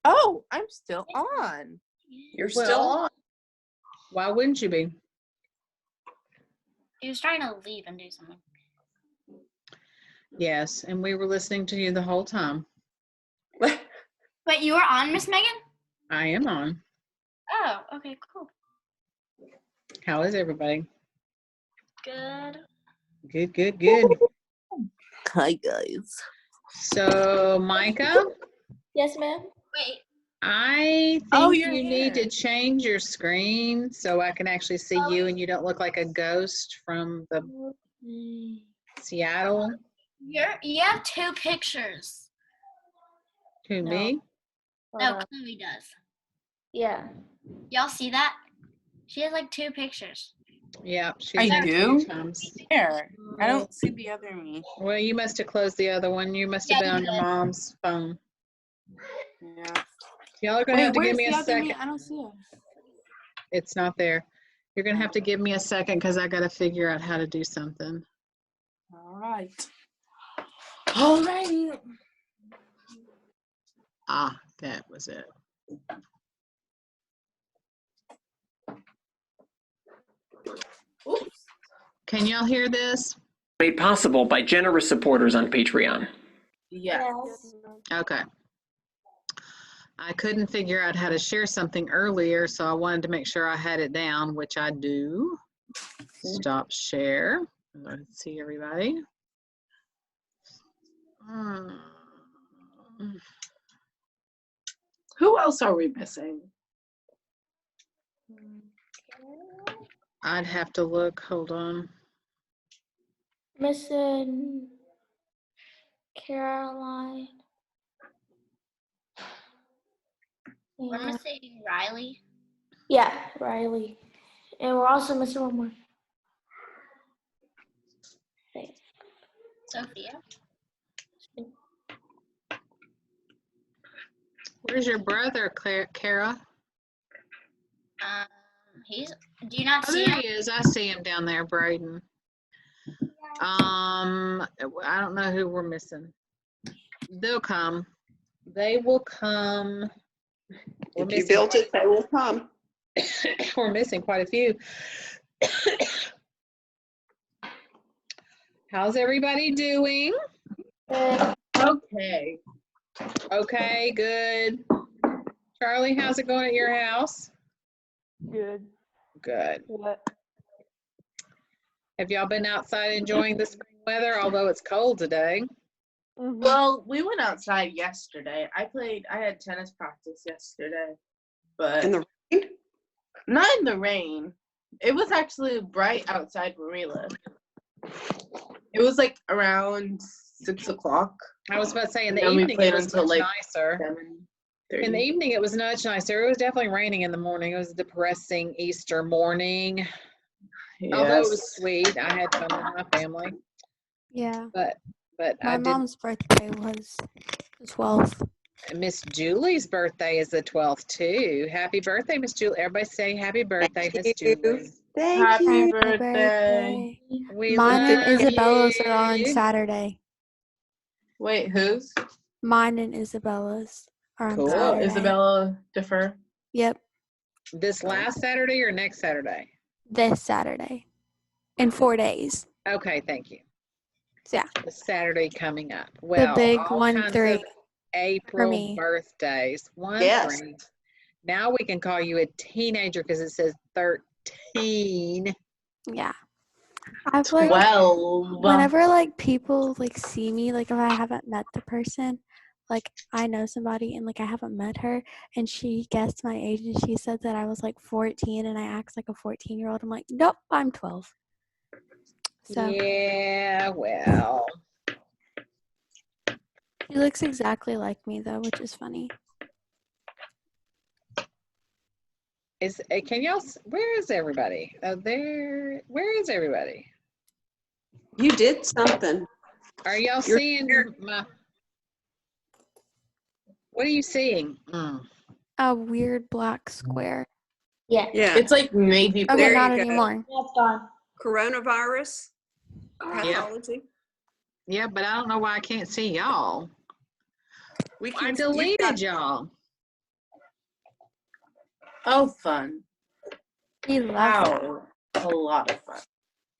Oh, I'm still on. You're still on. Why wouldn't you be? He was trying to leave and do something. Yes, and we were listening to you the whole time. But you were on, Miss Megan? I am on. Oh, okay, cool. How is everybody? Good. Good, good, good. Hi, guys. So, Micah, Yes, ma'am. Wait. I Oh, think you're you need here. to change your screen so I can actually see you and you don't look like a ghost from the Seattle. You have 2 pictures. To No. me? Hold No, on. Chloe does. Yeah. Y'all see that? She has like 2 pictures. Yeah, she's I in a do? few times. Here. I don't see the other me. Well, you must have closed the other one. You must have Yeah, been you on your did. mom's phone. Yeah. Y'all are gonna have to give me a second. I don't see it. It's not there. You're gonna have to give me a second because I gotta figure out how to do something. All right. All right. Ah, that was it. Oops. Can y'all hear this? Made possible by generous supporters on Patreon. Yes. Okay. I couldn't figure out how to share something earlier, so I wanted to make sure I had it down, which I do. Stop share. Let's see everybody. Who else are we missing? I'd have to look. Hold on. Missing Caroline. We're And, missing Riley. yeah, Riley. And we're also missing one more. Wait. Sophia. Where's your brother, Kara? Do you not Oh, see there him? he is. I see him down there, Braden. I don't know who we're missing. They'll come. They will come. If you built it, they will come. We're missing quite a few. How's everybody doing? Okay. Okay, good. Charlie, how's it going at your house? Good. Good. What? Have y'all been outside enjoying the spring weather, although it's cold today? Mm-hmm. Well, we went outside yesterday. I had tennis practice yesterday. But In the rain? not in the rain. It was actually bright outside where we live. It was like around 6 o'clock. I was about to say in the And then we evening played it was until much like nicer. 7:30. In the evening it was much nicer. It was definitely raining in the morning. It was a depressing Easter morning. Although it was sweet. I had fun with my family. Yeah. But My I did. mom's birthday was the 12th. Miss Julie's birthday is the 12th too. Happy birthday, Miss Julie. Everybody say happy birthday, Miss Julie. Thank Happy you. birthday. We Mine and love Isabella's are on you. Saturday. Wait, whose? Mine and Isabella's are on Cool. Saturday. Isabella defer. Yep. This last Saturday or next Saturday? This Saturday. In 4 days. Okay, thank you. Yeah. The Saturday coming up. Well, the big all 1-3 kinds of April me. birthdays. 1-3. Yes. Now we can call you a teenager because it says 13. Yeah. I've like Well, whenever like people like see me, like if I haven't met the person, like I know somebody and like I haven't met her and she guessed my age and she said that I was like 14 and I act like a 14-year-old. I'm like, nope, I'm 12. So Yeah, well. she looks exactly like me though, which is funny. Can y'all, where is everybody? Where is everybody? You did something. Are y'all seeing my, what are you seeing? A weird black square. Yeah. Yeah. it's like navy blue. Okay, There not you go. anymore. That's gone. Coronavirus Yep. pathology. Yeah, but I don't know why I can't see y'all. We I can. deleted y'all. Oh, fun. We love that. How? A lot of fun.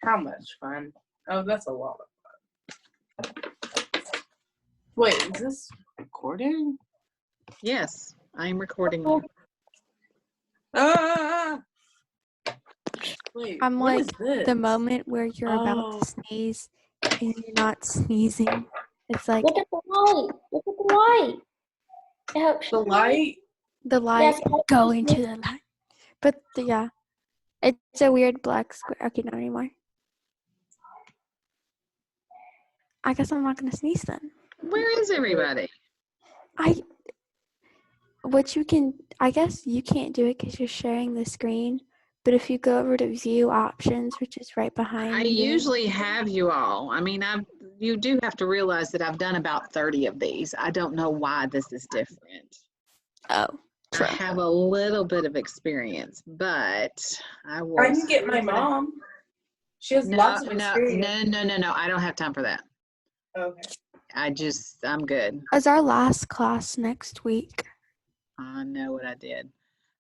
How much fun? Oh, that's a lot of fun. Wait, is this recording? Yes, I am recording you. Ah! Wait, I'm what like is this? the moment where you're about Oh. to sneeze and you're not sneezing. It's like Look at the light. Look at the light. It helps The you. light? the light Yes, it helps go you into sneeze. the light. But yeah, it's a weird black square. Okay, not anymore. I guess I'm not gonna sneeze then. Where is everybody? I guess you can't do it because you're sharing the screen. But if you go over to view options, which is right behind I you. usually have you all. I mean, you do have to realize that I've done about 30 of these. I don't know why this is different. Oh, I true. have a little bit of experience, but I will. I can get my mom. She has lots of experience. No. I don't have time for that. Okay. I'm good. Is our last class next week? I know what I did.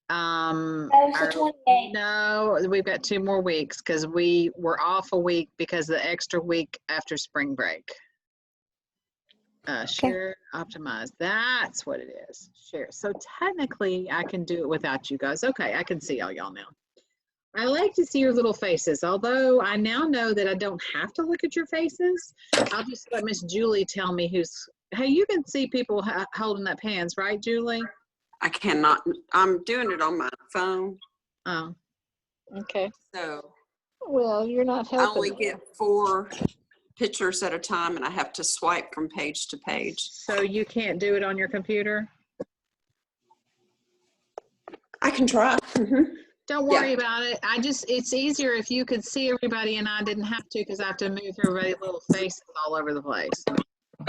That was the 28th. No, we've got 2 more weeks because we were off a week because of the extra week after spring break. Share, optimize. That's what it is. Share. So technically, I can do it without you guys. Okay, I can see all y'all now. I like to see your little faces. Although I now know that I don't have to look at your faces. I'll just let Miss Julie tell me who's. Hey, you can see people holding up hands, right, Julie? I cannot, I'm doing it on my phone. Oh, okay. So Well, you're not I helping. only get 4 pictures at a time and I have to swipe from page to page. So you can't do it on your computer? I can try. Don't worry about it. It's easier if you could see everybody and I didn't have to because I have to move everybody's little faces all over the place. So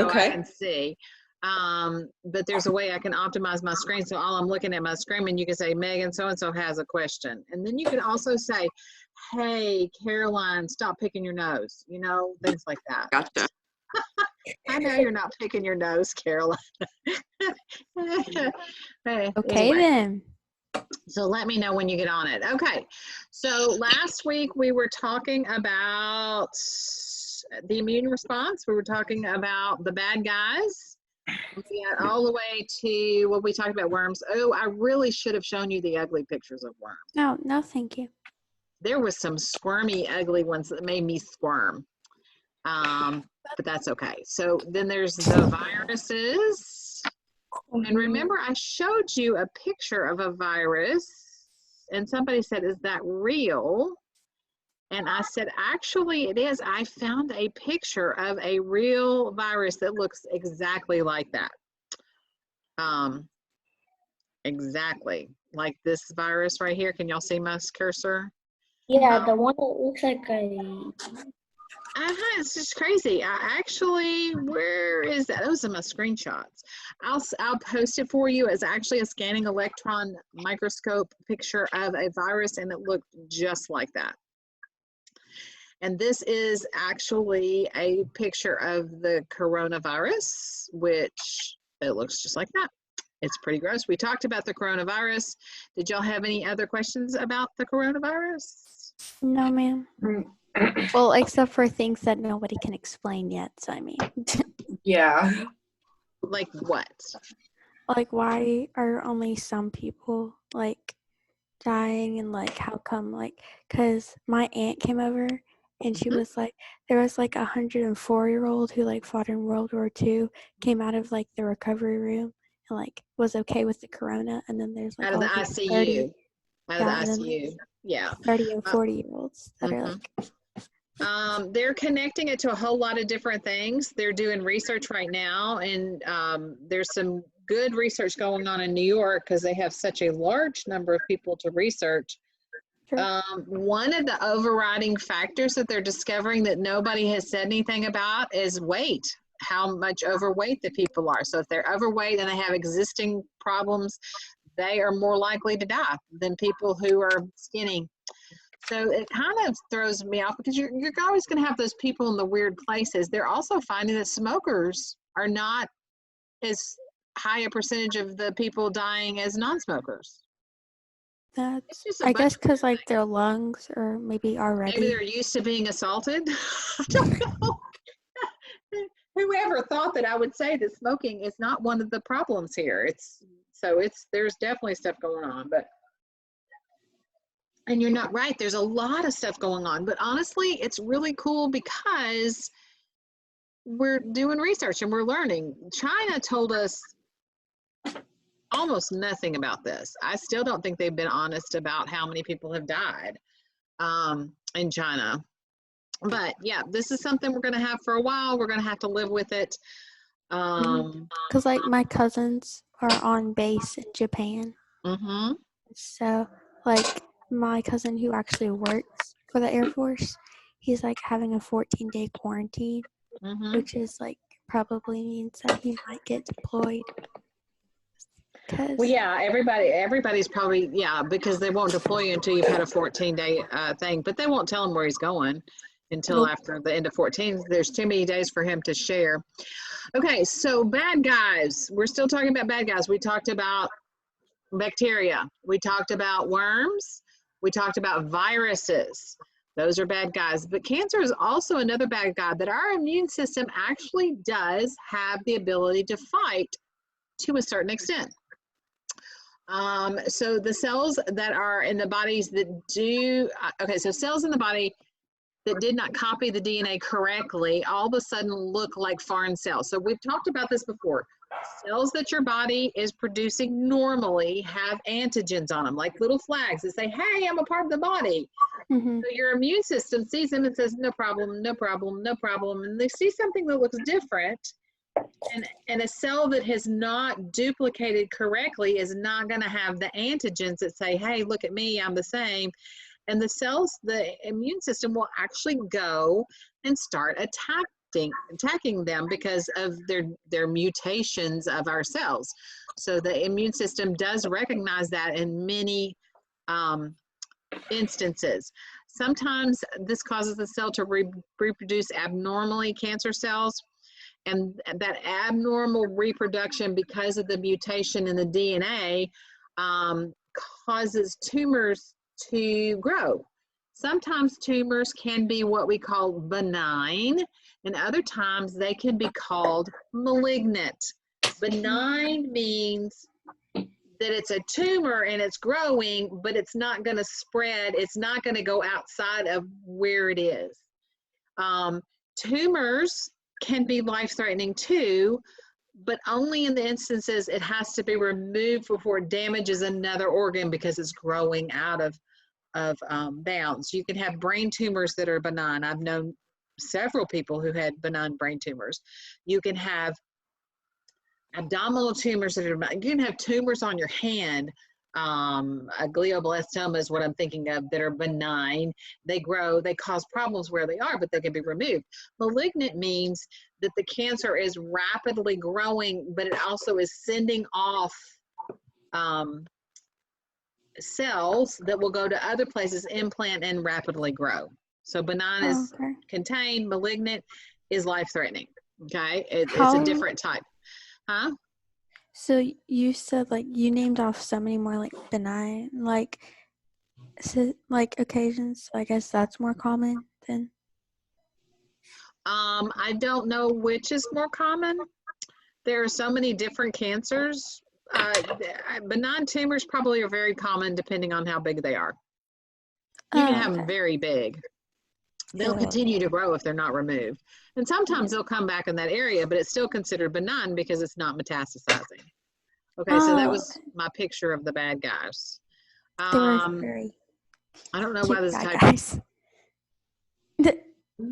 I can see. But there's a way I can optimize my screen. So all I'm looking at my screen and you can say, Megan, so-and-so has a question. And then you can also say, hey, Caroline, stop picking your nose. You know, things like that. Gotcha. I know you're not picking your nose, Caroline. Okay, Anyway. then. So let me know when you get on it. Okay. So last week we were talking about the immune response. We were talking about the bad guys. We got all the way to what we talked about, worms. Oh, I really should have shown you the ugly pictures of worms. No, thank you. There was some squirmy, ugly ones that made me squirm. But that's okay. So then there's the viruses. And remember, I showed you a picture of a virus, and somebody said, is that real? And I said, actually, it is. I found a picture of a real virus that looks exactly like that. Exactly like this virus right here. Can y'all see my cursor? Yeah, the one that looks like a. It's just crazy. I actually, where is that? Those are my screenshots. I'll post it for you. It's actually a scanning electron microscope picture of a virus, and it looked just like that. And this is actually a picture of the coronavirus, which it looks just like that. It's pretty gross. We talked about the coronavirus. Did y'all have any other questions about the coronavirus? No, ma'am. Well, except for things that nobody can explain yet. So, I mean. Yeah. Like what? Like, why are only some people, like, dying? And, like, how come, like, because my aunt came over and she was like, there was, like, a 104-year-old who, like, fought in World War II, came out of, like, the recovery room and, like, was okay with the corona. And then there's, like, Out of the all these ICU. 30, Out of the ICU. Yeah. 30 and 40-year-olds that are, like, they're connecting it to a whole lot of different things. They're doing research right now, and there's some good research going on in New York because they have such a large number of people to research. One of the overriding factors that they're discovering that nobody has said anything about is weight, how much overweight the people are. So if they're overweight and they have existing problems, they are more likely to die than people who are skinny. So it kind of throws me off because you're always going to have those people in the weird places. They're also finding that smokers are not as high a percentage of the people dying as non-smokers. That's, just a I bunch guess, of because like their lungs or maybe maybe already. they're used to being assaulted. I don't know. Whoever thought that I would say that smoking is not one of the problems here. There's definitely stuff going on, and you're not right. There's a lot of stuff going on, but honestly, it's really cool because we're doing research and we're learning. China told us almost nothing about this. I still don't think they've been honest about how many people have died in China. But yeah, this is something we're going to have for a while. We're going to have to live with it. Because like my cousins are on base in Japan. Mhm. So like my cousin who actually works for the Air Force, he's like having a 14-day quarantine, Mhm. which is like probably means that he might get deployed. Well, yeah, everybody's probably, yeah, because they won't deploy you until you've had a 14-day thing, but they won't tell him where he's going until after the end of 14. There's too many days for him to share. Okay, so bad guys. We're still talking about bad guys. We talked about bacteria. We talked about worms. We talked about viruses. Those are bad guys. But cancer is also another bad guy that our immune system actually does have the ability to fight to a certain extent. So the cells that are in the bodies that do, so cells in the body that did not copy the DNA correctly all of a sudden look like foreign cells. So we've talked about this before. Cells that your body is producing normally have antigens on them, like little flags that say, hey, I'm a part of the body. Mm-hmm. So your immune system sees them and says, no problem, no problem, no problem. And they see something that looks different. And a cell that has not duplicated correctly is not going to have the antigens that say, hey, look at me, I'm the same. And the cells, the immune system will actually go and start attacking them because of their mutations of our cells. So the immune system does recognize that in many instances. Sometimes this causes the cell to reproduce abnormally, cancer cells. And that abnormal reproduction because of the mutation in the DNA causes tumors to grow. Sometimes tumors can be what we call benign, and other times they can be called malignant. Benign means that it's a tumor and it's growing, but it's not going to spread. It's not going to go outside of where it is. Tumors can be life-threatening too, but only in the instances it has to be removed before it damages another organ because it's growing out of bounds. You can have brain tumors that are benign. I've known several people who had benign brain tumors. You can have abdominal tumors that are benign. You can have tumors on your hand. A glioblastoma is what I'm thinking of, that are benign. They grow, they cause problems where they are, but they can be removed. Malignant means that the cancer is rapidly growing, but it also is sending off cells that will go to other places, implant, and rapidly grow. So benign is contained, malignant is life-threatening. Okay, it's a different type. Huh? So you said like you named off so many more like benign like occasions. So I guess that's more common than. I don't know which is more common. There are so many different cancers. Benign tumors probably are very common depending on how big they are. You can have them very big. They'll continue to grow if they're not removed. And sometimes they'll come back in that area, but it's still considered benign because it's not metastasizing. Okay, so that was my picture of the bad guys. They were very I don't know why this bad type. guys.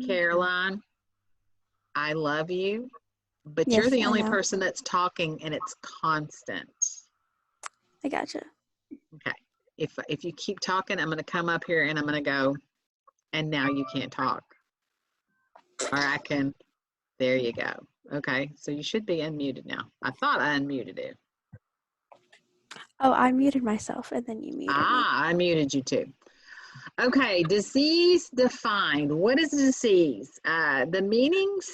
Caroline, I love you, but Yes, you're the I only know. person that's talking and it's constant. I gotcha. Okay, if you keep talking, I'm going to come up here and I'm going to go, and now you can't talk. Or I can, there you go. Okay, so you should be unmuted now. I thought I unmuted you. Oh, I muted myself and then you muted me. I muted you too. Okay, disease defined. What is a disease? The meanings,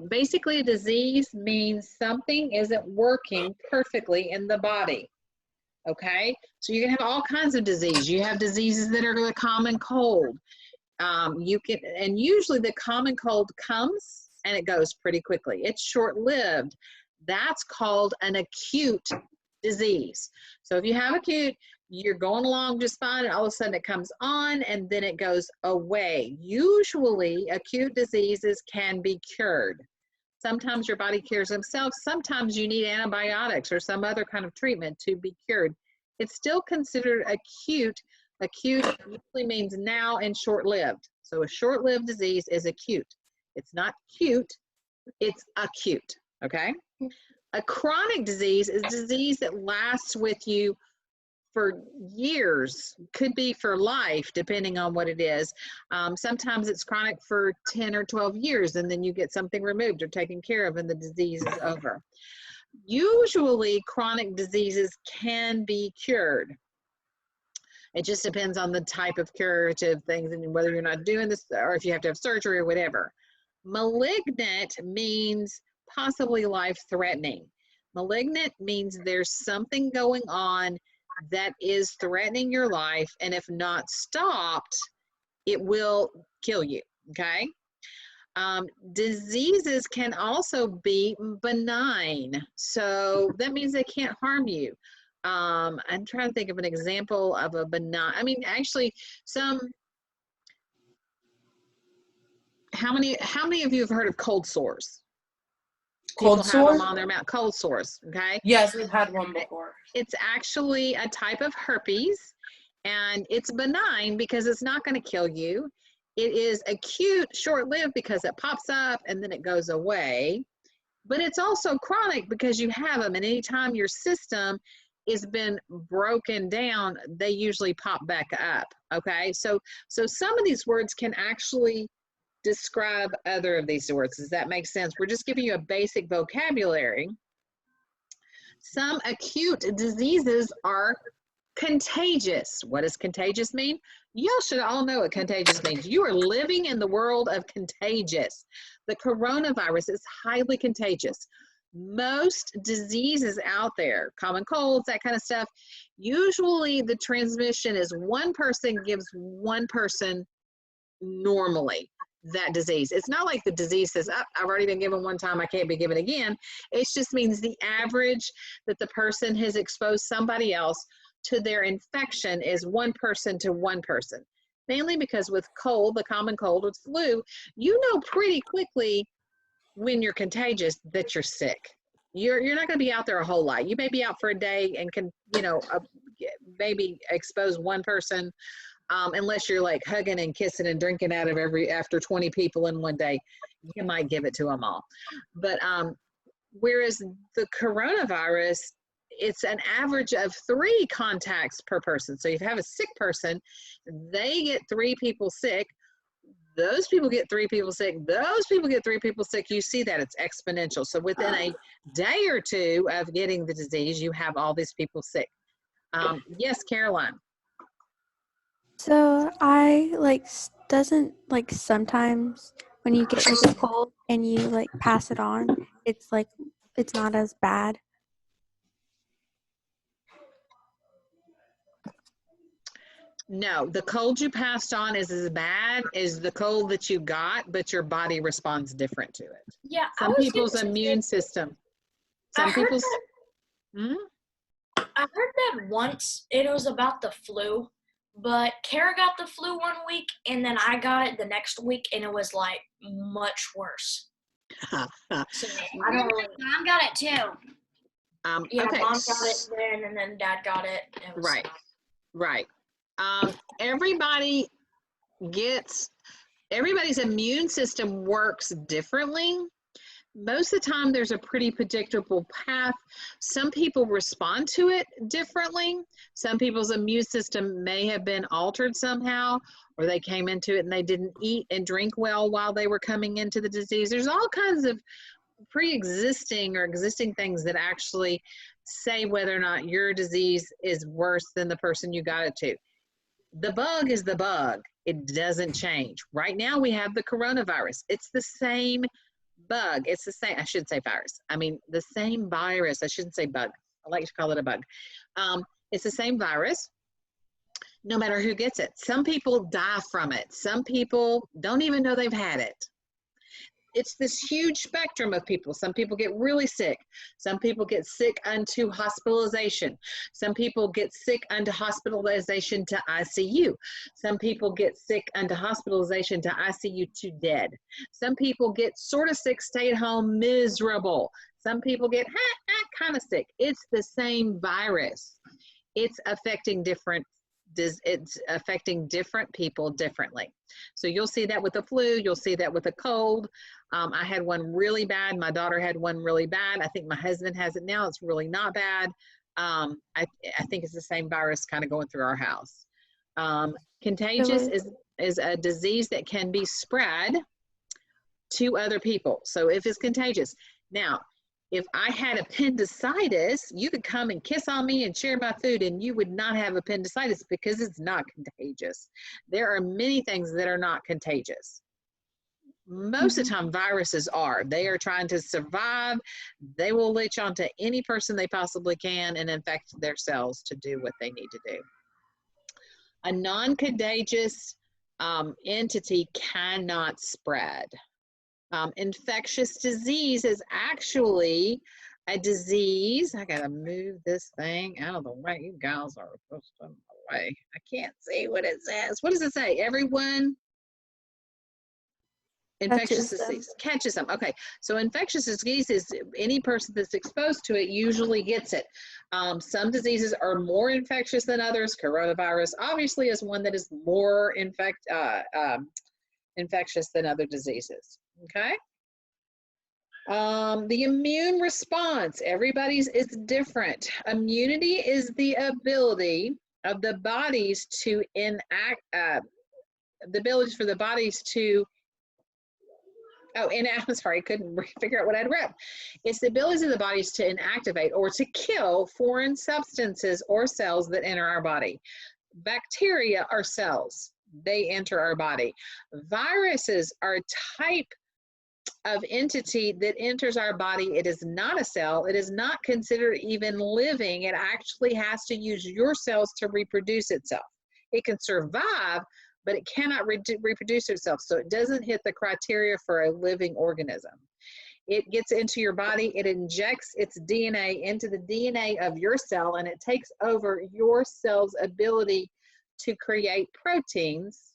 basically a disease means something isn't working perfectly in the body. Okay, so you can have all kinds of disease. You have diseases that are the common cold. And usually the common cold comes and it goes pretty quickly. It's short-lived. That's called an acute disease. So if you have acute, you're going along just fine, and all of a sudden it comes on and then it goes away. Usually acute diseases can be cured. Sometimes your body cures themselves. Sometimes you need antibiotics or some other kind of treatment to be cured. It's still considered acute. Acute usually means now and short-lived. So a short-lived disease is acute. It's not cute, it's acute, okay? A chronic disease is disease that lasts with you for years, could be for life, depending on what it is. Sometimes it's chronic for 10 or 12 years, and then you get something removed or taken care of, and the disease is over. Usually, chronic diseases can be cured. It just depends on the type of curative things and whether you're not doing this or if you have to have surgery or whatever. Malignant means possibly life-threatening. Malignant means there's something going on that is threatening your life, and if not stopped, it will kill you, okay? Diseases can also be benign, so that means they can't harm you. I'm trying to think of an example of a benign, I mean, actually, how many of you have heard of cold sores? Cold People have them sore? on their mouth, cold sores, okay? Yes, we've had one before. It's actually a type of herpes, and it's benign because it's not going to kill you. It is acute, short-lived because it pops up and then it goes away. But it's also chronic because you have them, and anytime your system has been broken down, they usually pop back up, okay? So some of these words can actually describe other of these words. Does that make sense? We're just giving you a basic vocabulary. Some acute diseases are contagious. What does contagious mean? You should all know what contagious means. You are living in the world of contagious. The coronavirus is highly contagious. Most diseases out there, common colds, that kind of stuff, usually the transmission is one person gives one person normally that disease. It's not like the disease says, oh, I've already been given one time, I can't be given again. It just means the average that the person has exposed somebody else to their infection is one person to one person. Mainly because with cold, the common cold with flu, you know pretty quickly when you're contagious that you're sick. You're not going to be out there a whole lot. You may be out for a day and can, maybe expose one person, unless you're like hugging and kissing and drinking out of after 20 people in one day, you might give it to them all. But whereas the coronavirus, it's an average of 3 contacts per person. So if you have a sick person, they get 3 people sick. Those people get 3 people sick. Those people get 3 people sick. You see that it's exponential. So within a day or two of getting the disease, you have all these people sick. Yes, Caroline. So doesn't sometimes when you get like a cold and you like pass it on, it's not as bad. No, the cold you passed on is as bad as the cold that you got, but your body responds different to it. Yeah. Some people's immune system. Some people's. I heard that once it was about the flu, but Kara got the flu one week and then I got it the next week and it was like much worse. So I don't really. Mom got it too. Yeah, okay. Mom got it then and then Dad got it. It was Right. Everybody's immune system works differently. Most of the time there's a pretty predictable path. Some people respond to it differently. Some people's immune system may have been altered somehow, or they came into it and they didn't eat and drink well while they were coming into the disease. There's all kinds of pre-existing or existing things that actually say whether or not your disease is worse than the person you got it to. The bug is the bug. It doesn't change. Right now we have the coronavirus. It's the same bug. It's the same, I should say virus. I mean, the same virus. I shouldn't say bug. I like to call it a bug. It's the same virus, no matter who gets it. Some people die from it. Some people don't even know they've had it. It's this huge spectrum of people. Some people get really sick. Some people get sick unto hospitalization. Some people get sick unto hospitalization to ICU. Some people get sick unto hospitalization to ICU to dead. Some people get sort of sick, stay at home, miserable. Some people get kind of sick. It's the same virus. It's affecting different people differently. So you'll see that with the flu, you'll see that with a cold. I had one really bad. My daughter had one really bad. I think my husband has it now. It's really not bad. I think it's the same virus kind of going through our house. Contagious is a disease that can be spread to other people. So if it's contagious. Now, if I had appendicitis, you could come and kiss on me and share my food and you would not have appendicitis because it's not contagious. There are many things that are not contagious. Most of the time viruses are. They are trying to survive. They will latch onto any person they possibly can and infect their cells to do what they need to do. A non-contagious entity cannot spread. Infectious disease is actually a disease. I gotta move this thing out of the way. You guys are pushed in the way. I can't see what it says. What does it say? Everyone? Infectious disease catches them. Okay, so infectious disease is any person that's exposed to it usually gets it. Some diseases are more infectious than others. Coronavirus obviously is one that is more infectious than other diseases. Okay. The immune response, everybody's is different. Immunity is the ability of the bodies to enact, the abilities for the bodies to I'm sorry, I couldn't figure out what I'd read. It's the abilities of the bodies to inactivate or to kill foreign substances or cells that enter our body. Bacteria are cells. They enter our body. Viruses are a type of entity that enters our body. It is not a cell. It is not considered even living. It actually has to use your cells to reproduce itself. It can survive, but it cannot reproduce itself. So it doesn't hit the criteria for a living organism. It gets into your body, it injects its DNA into the DNA of your cell, and it takes over your cell's ability to create proteins,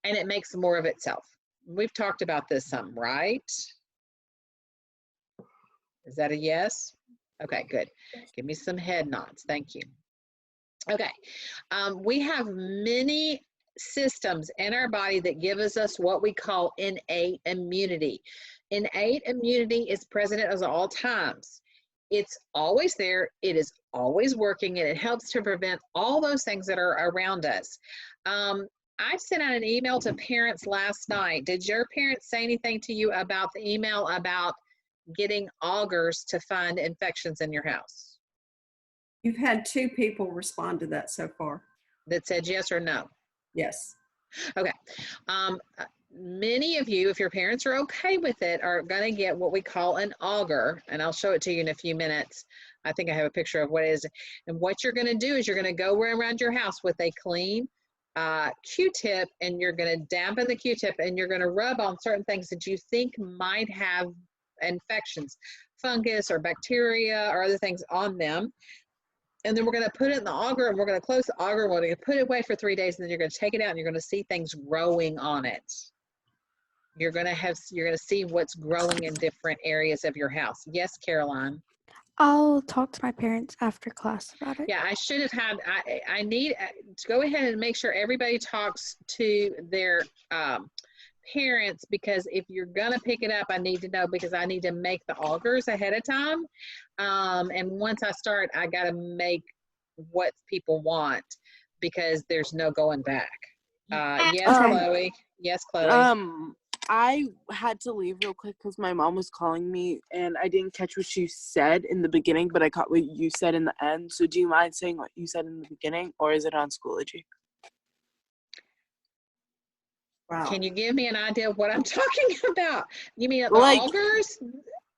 and it makes more of itself. We've talked about this some, right? Is that a yes? Okay, good. Give me some head nods. Thank you. Okay, we have many systems in our body that give us what we call innate immunity. Innate immunity is present at all times. It's always there, it is always working, and it helps to prevent all those things that are around us. I sent out an email to parents last night. Did your parents say anything to you about the email about getting augers to find infections in your house? You've had 2 people respond to that so far. That said yes or no? Yes. Okay. Many of you, if your parents are okay with it, are going to get what we call an auger, and I'll show it to you in a few minutes. I think I have a picture of what it is. And what you're going to do is you're going to go around your house with a clean Q-tip, and you're going to dampen the Q-tip, and you're going to rub on certain things that you think might have infections, fungus or bacteria or other things on them. And then we're going to put it in the auger, and we're going to close the auger. We're going to put it away for 3 days, and then you're going to take it out, and you're going to see things growing on it. You're going to see what's growing in different areas of your house. Yes, Caroline. I'll talk to my parents after class about it. Yeah, I should have had, I need to go ahead and make sure everybody talks to their parents, because if you're going to pick it up, I need to know, because I need to make the augers ahead of time. And once I start, I got to make what people want, because there's no going back. Yes, Chloe. Yes, Chloe. I had to leave real quick because my mom was calling me, and I didn't catch what you said in the beginning, but I caught what you said in the end. So do you mind saying what you said in the beginning, or is it on Schoology? Wow. Can you give me an idea of what I'm talking about? You mean the Like, augers?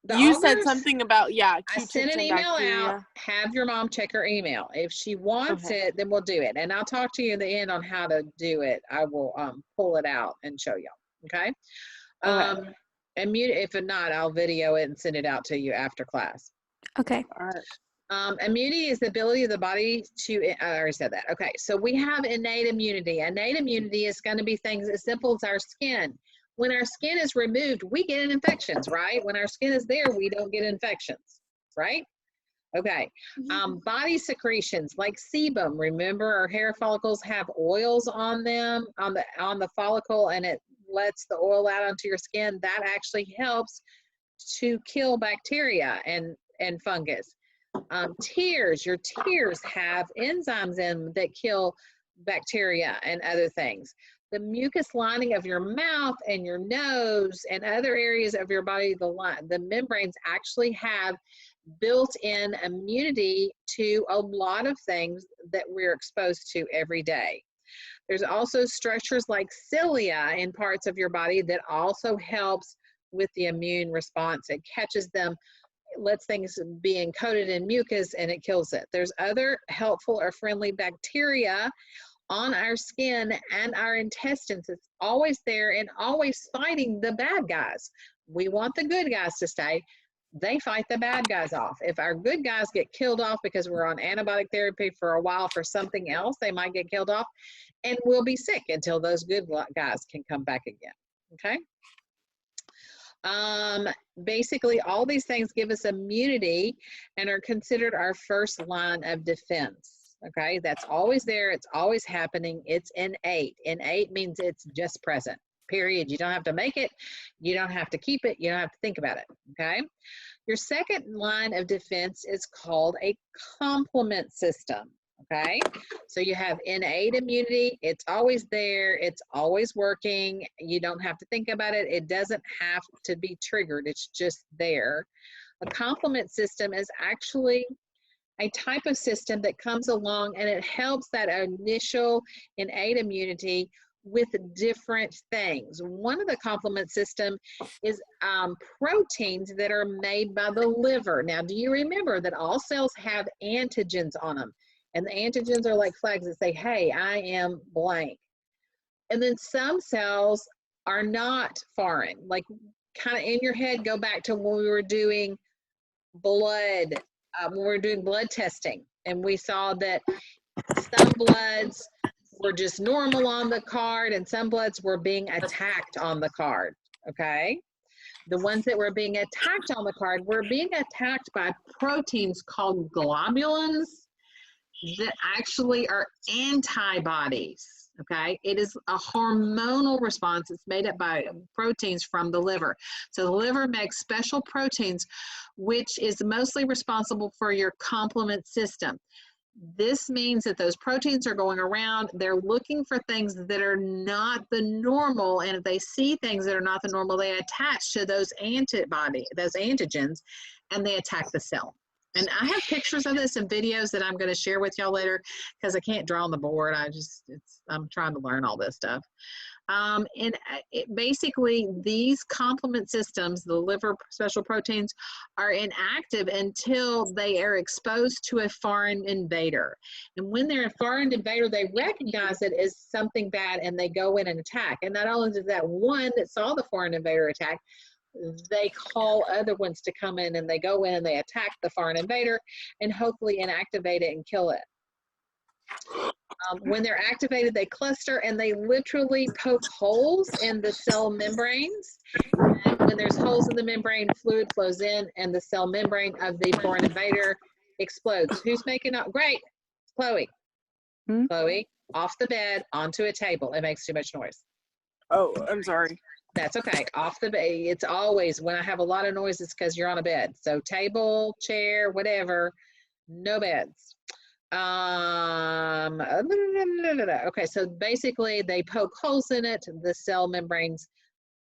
The You said augers, something about, yeah, I Q-tips sent an and email bacteria. out. Have your mom check her email. If she wants Okay. it, then we'll do it. And I'll talk to you in the end on how to do it. I will pull it out and show y'all. Okay. Okay. And mute. If not, I'll video it and send it out to you after class. Okay. All right. Immunity is the ability of the body to, I already said that. Okay, so we have innate immunity. Innate immunity is going to be things as simple as our skin. When our skin is removed, we get infections, right? When our skin is there, we don't get infections, right? Okay, body secretions like sebum. Remember, our hair follicles have oils on them, on the follicle, and it lets the oil out onto your skin. That actually helps to kill bacteria and fungus. Tears, your tears have enzymes in them that kill bacteria and other things. The mucus lining of your mouth and your nose and other areas of your body, the membranes actually have built-in immunity to a lot of things that we're exposed to every day. There's also structures like cilia in parts of your body that also helps with the immune response. It catches them, lets things be encoded in mucus, and it kills it. There's other helpful or friendly bacteria on our skin and our intestines. It's always there and always fighting the bad guys. We want the good guys to stay. They fight the bad guys off. If our good guys get killed off because we're on antibiotic therapy for a while for something else, they might get killed off and we'll be sick until those good guys can come back again. Okay. Basically, all these things give us immunity and are considered our first line of defense. Okay, that's always there. It's always happening. It's innate. Innate means it's just present, period. You don't have to make it. You don't have to keep it. You don't have to think about it. Okay, your second line of defense is called a complement system. Okay, so you have innate immunity. It's always there. It's always working. You don't have to think about it. It doesn't have to be triggered. It's just there. A complement system is actually a type of system that comes along and it helps that initial innate immunity with different things. One of the complement system is proteins that are made by the liver. Now, do you remember that all cells have antigens on them? And the antigens are like flags that say, hey, I am blank. And then some cells are not foreign. Like kind of in your head, go back to when we were doing blood, when we were doing blood testing. And we saw that some bloods were just normal on the card and some bloods were being attacked on the card, okay? The ones that were being attacked on the card were being attacked by proteins called globulins that actually are antibodies, okay? It is a hormonal response. It's made up by proteins from the liver. So the liver makes special proteins, which is mostly responsible for your complement system. This means that those proteins are going around, they're looking for things that are not the normal, and if they see things that are not the normal, they attach to those antigens, and they attack the cell. And I have pictures of this and videos that I'm going to share with y'all later because I can't draw on the board. I'm trying to learn all this stuff. Basically, these complement systems, the liver special proteins, are inactive until they are exposed to a foreign invader. And when they're a foreign invader, they recognize it as something bad and they go in and attack. And not only does that one that saw the foreign invader attack, they call other ones to come in and they go in and they attack the foreign invader and hopefully inactivate it and kill it. When they're activated, they cluster and they literally poke holes in the cell membranes. And when there's holes in the membrane, fluid flows in and the cell membrane of the foreign invader explodes. Who's making up? Great, Chloe. Chloe, off the bed, onto a table. It makes too much noise. Oh, I'm sorry. That's okay. Off the bed. It's always when I have a lot of noise, it's because you're on a bed. So table, chair, whatever, no beds. Okay, so basically they poke holes in it, the cell membranes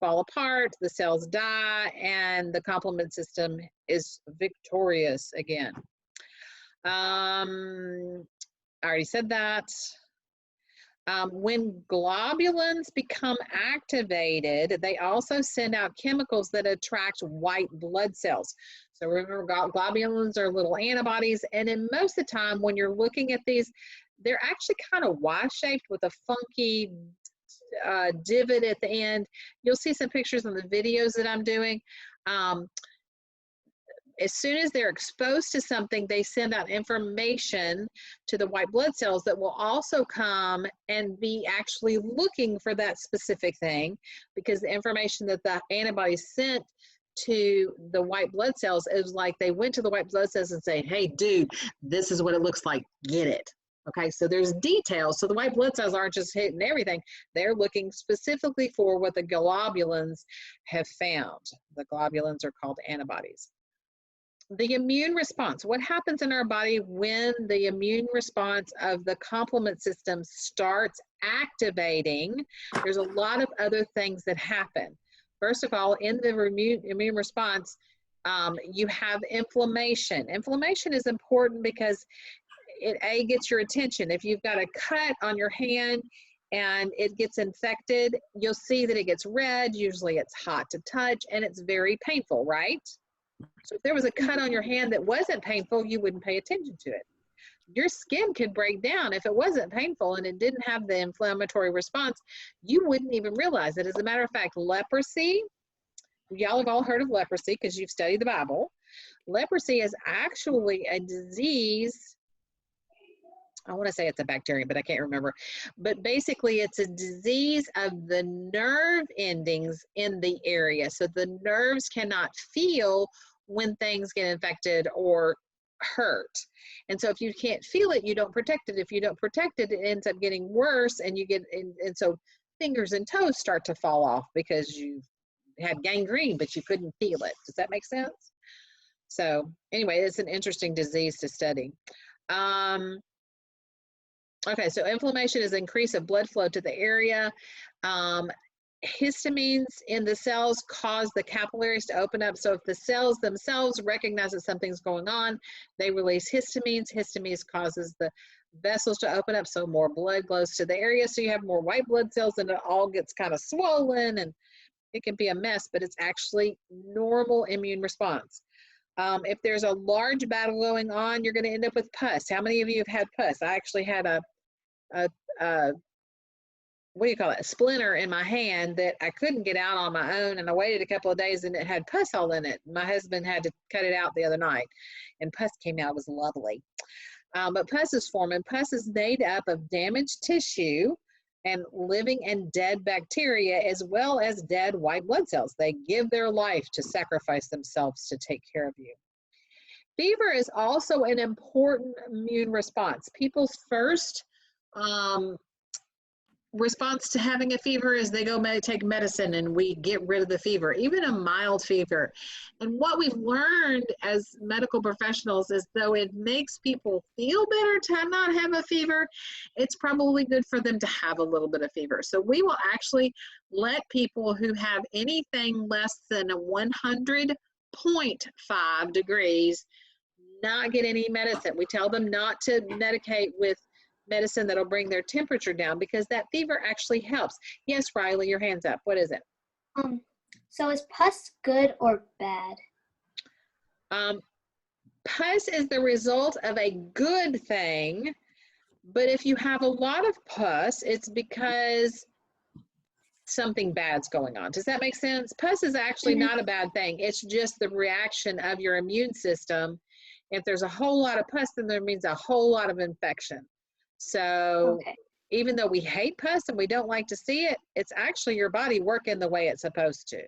fall apart, the cells die, and the complement system is victorious again. I already said that. When globulins become activated, they also send out chemicals that attract white blood cells. So remember, globulins are little antibodies, and in most of the time when you're looking at these, they're actually kind of Y-shaped with a funky divot at the end. You'll see some pictures on the videos that I'm doing. As soon as they're exposed to something, they send out information to the white blood cells that will also come and be actually looking for that specific thing, because the information that the antibodies sent to the white blood cells is like they went to the white blood cells and say, hey, dude, this is what it looks like. Get it. Okay, so there's details. So the white blood cells aren't just hitting everything. They're looking specifically for what the globulins have found. The globulins are called antibodies. The immune response. What happens in our body when the immune response of the complement system starts activating? There's a lot of other things that happen. First of all, in the immune response, you have inflammation. Inflammation is important because it gets your attention. If you've got a cut on your hand and it gets infected, you'll see that it gets red. Usually it's hot to touch and it's very painful, right? So if there was a cut on your hand that wasn't painful, you wouldn't pay attention to it. Your skin could break down if it wasn't painful and it didn't have the inflammatory response. You wouldn't even realize it. As a matter of fact, leprosy, y'all have all heard of leprosy because you've studied the Bible. Leprosy is actually a disease. I want to say it's a bacterium, but I can't remember. But basically, it's a disease of the nerve endings in the area. So the nerves cannot feel when things get infected or hurt. And so if you can't feel it, you don't protect it. If you don't protect it, it ends up getting worse, and you get, and so fingers and toes start to fall off because you had gangrene, but you couldn't feel it. Does that make sense? So anyway, it's an interesting disease to study. Okay, so inflammation is increase of blood flow to the area. Histamines in the cells cause the capillaries to open up. So if the cells themselves recognize that something's going on, they release histamines. Histamines causes the vessels to open up, so more blood goes to the area. So you have more white blood cells and it all gets kind of swollen, and it can be a mess, but it's actually normal immune response. If there's a large battle going on, you're going to end up with pus. How many of you have had pus? I actually had a what do you call it, a splinter in my hand that I couldn't get out on my own, and I waited a couple of days and it had pus all in it. My husband had to cut it out the other night, and pus came out. It was lovely. But pus is forming. Pus is made up of damaged tissue and living and dead bacteria, as well as dead white blood cells. They give their life to sacrifice themselves to take care of you. Fever is also an important immune response. People's first response to having a fever is they go take medicine and we get rid of the fever, even a mild fever. And what we've learned as medical professionals is, though it makes people feel better to not have a fever, it's probably good for them to have a little bit of fever. So we will actually let people who have anything less than a 100.5 degrees not get any medicine. We tell them not to medicate with medicine that'll bring their temperature down, because that fever actually helps. Yes, Riley, your hand's up. What is it? So is pus good or bad? Pus is the result of a good thing, but if you have a lot of pus, it's because something bad's going on. Does that make sense? Pus is actually not a bad thing. It's just the reaction of your immune system. If there's a whole lot of pus, then there means a whole lot of infection. So even though we hate pus and we don't like to see it, it's actually your body working the way it's supposed to.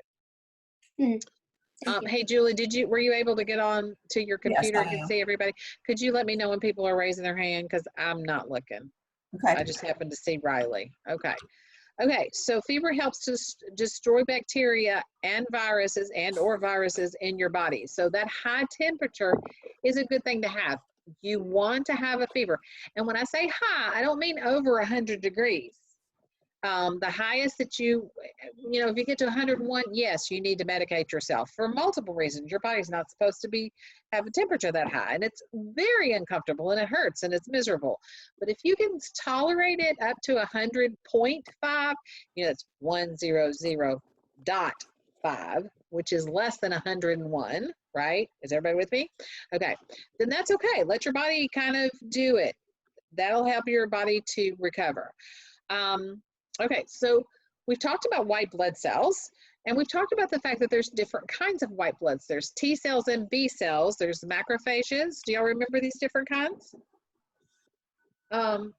Hey, Julie, were you able to get on to your computer and see everybody? Could you let me know when people are raising their hand? Because I'm not looking. Okay. I just happened to see Riley. Okay. Okay, so fever helps to destroy bacteria and viruses or viruses in your body. So that high temperature is a good thing to have. You want to have a fever. And when I say high, I don't mean over 100 degrees. The highest that you know, if you get to 101, yes, you need to medicate yourself for multiple reasons. Your body's not supposed to have a temperature that high, and it's very uncomfortable, and it hurts, and it's miserable. But if you can tolerate it up to 100.5, you know, it's 100.5, which is less than 101, right? Is everybody with me? Okay, then that's okay. Let your body kind of do it. That'll help your body to recover. Okay, so we've talked about white blood cells, and we've talked about the fact that there's different kinds of white bloods. There's T cells and B cells. There's macrophages. Do y'all remember these different kinds? Hold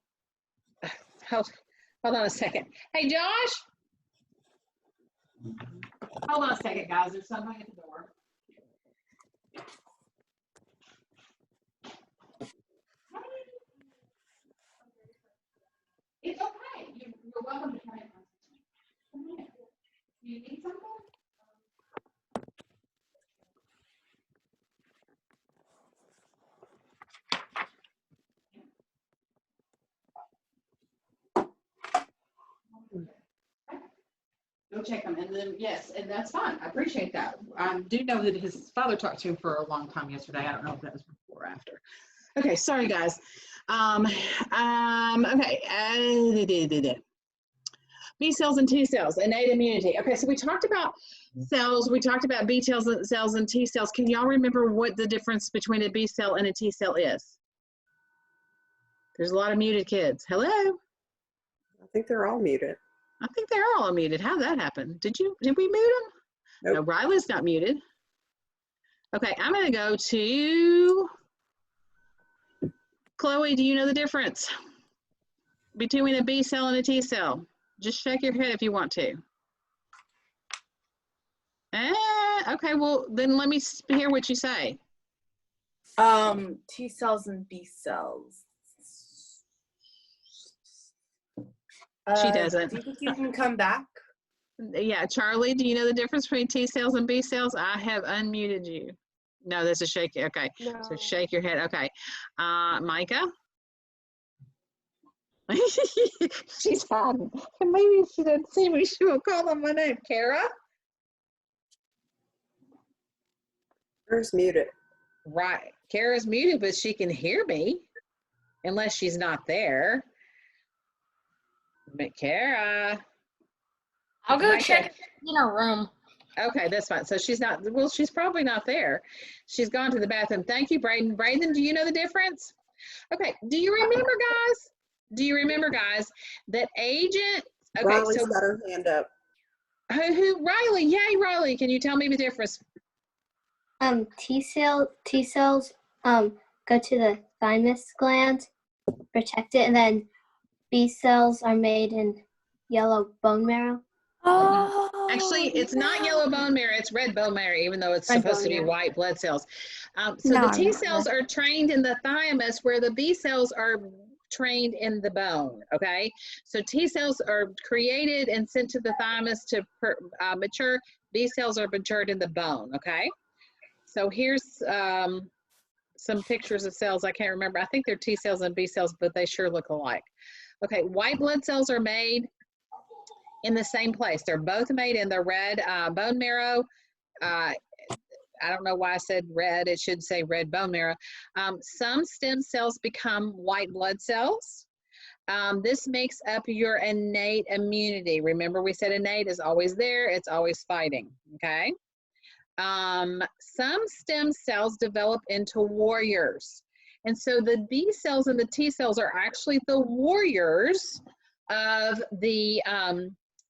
on a second. Hey, Josh. Hold on a second, guys. There's somebody at the door. It's okay. You're welcome to come in. Come in. Do you need something? Go check them, and then yes, and that's fine. I appreciate that. I do know that his father talked to him for a long time yesterday. I don't know if that was before or after. Okay, sorry guys. Okay. B cells and T cells, innate immunity. Okay, so we talked about cells. We talked about B cells and T cells. Can y'all remember what the difference between a B cell and a T cell is? There's a lot of muted kids. Hello? I think they're all muted. I think they're all muted. How'd that happen? Did we mute them? Nope. No, Riley's not muted. Okay, I'm gonna go to Chloe. Do you know the difference between a B cell and a T cell? Just shake your head if you want to. Okay, well then let me hear what you say. T cells and B cells. She doesn't. Do you think you can come back? Yeah, Charlie, do you know the difference between T cells and B cells? I have unmuted you. No, that's a shake. Okay, No. so shake your head. Okay, Micah? She's hiding. Maybe she didn't see me. She will call on my name. Kara? Kara's muted. Right. Kara's muted, but she can hear me unless she's not there. But Kara. I'll go Micah. check in her room. Okay, that's fine. So she's not, well, she's probably not there. She's gone to the bathroom. Thank you, Braden. Braden, do you know the difference? Okay, do you remember, guys? Do you remember, guys, that agent, okay, Riley's so got her hand up. who, Riley, yay, Riley, can you tell me the difference? T cells go to the thymus gland, protect it, and then B cells are made in yellow bone marrow. Oh, Actually, it's not yellow bone marrow, it's red bone marrow, even though it's Red supposed to bone be marrow. white blood cells. So No, the I T remember. cells are trained in the thymus where the B cells are trained in the bone, okay? So T cells are created and sent to the thymus to mature. B cells are matured in the bone, okay? So here's some pictures of cells. I can't remember. I think they're T cells and B cells, but they sure look alike. Okay, white blood cells are made in the same place. They're both made in the red bone marrow. I don't know why I said red. It should say red bone marrow. Some stem cells become white blood cells. This makes up your innate immunity. Remember, we said innate is always there. It's always fighting, okay? Some stem cells develop into warriors. And so the B cells and the T cells are actually the warriors of the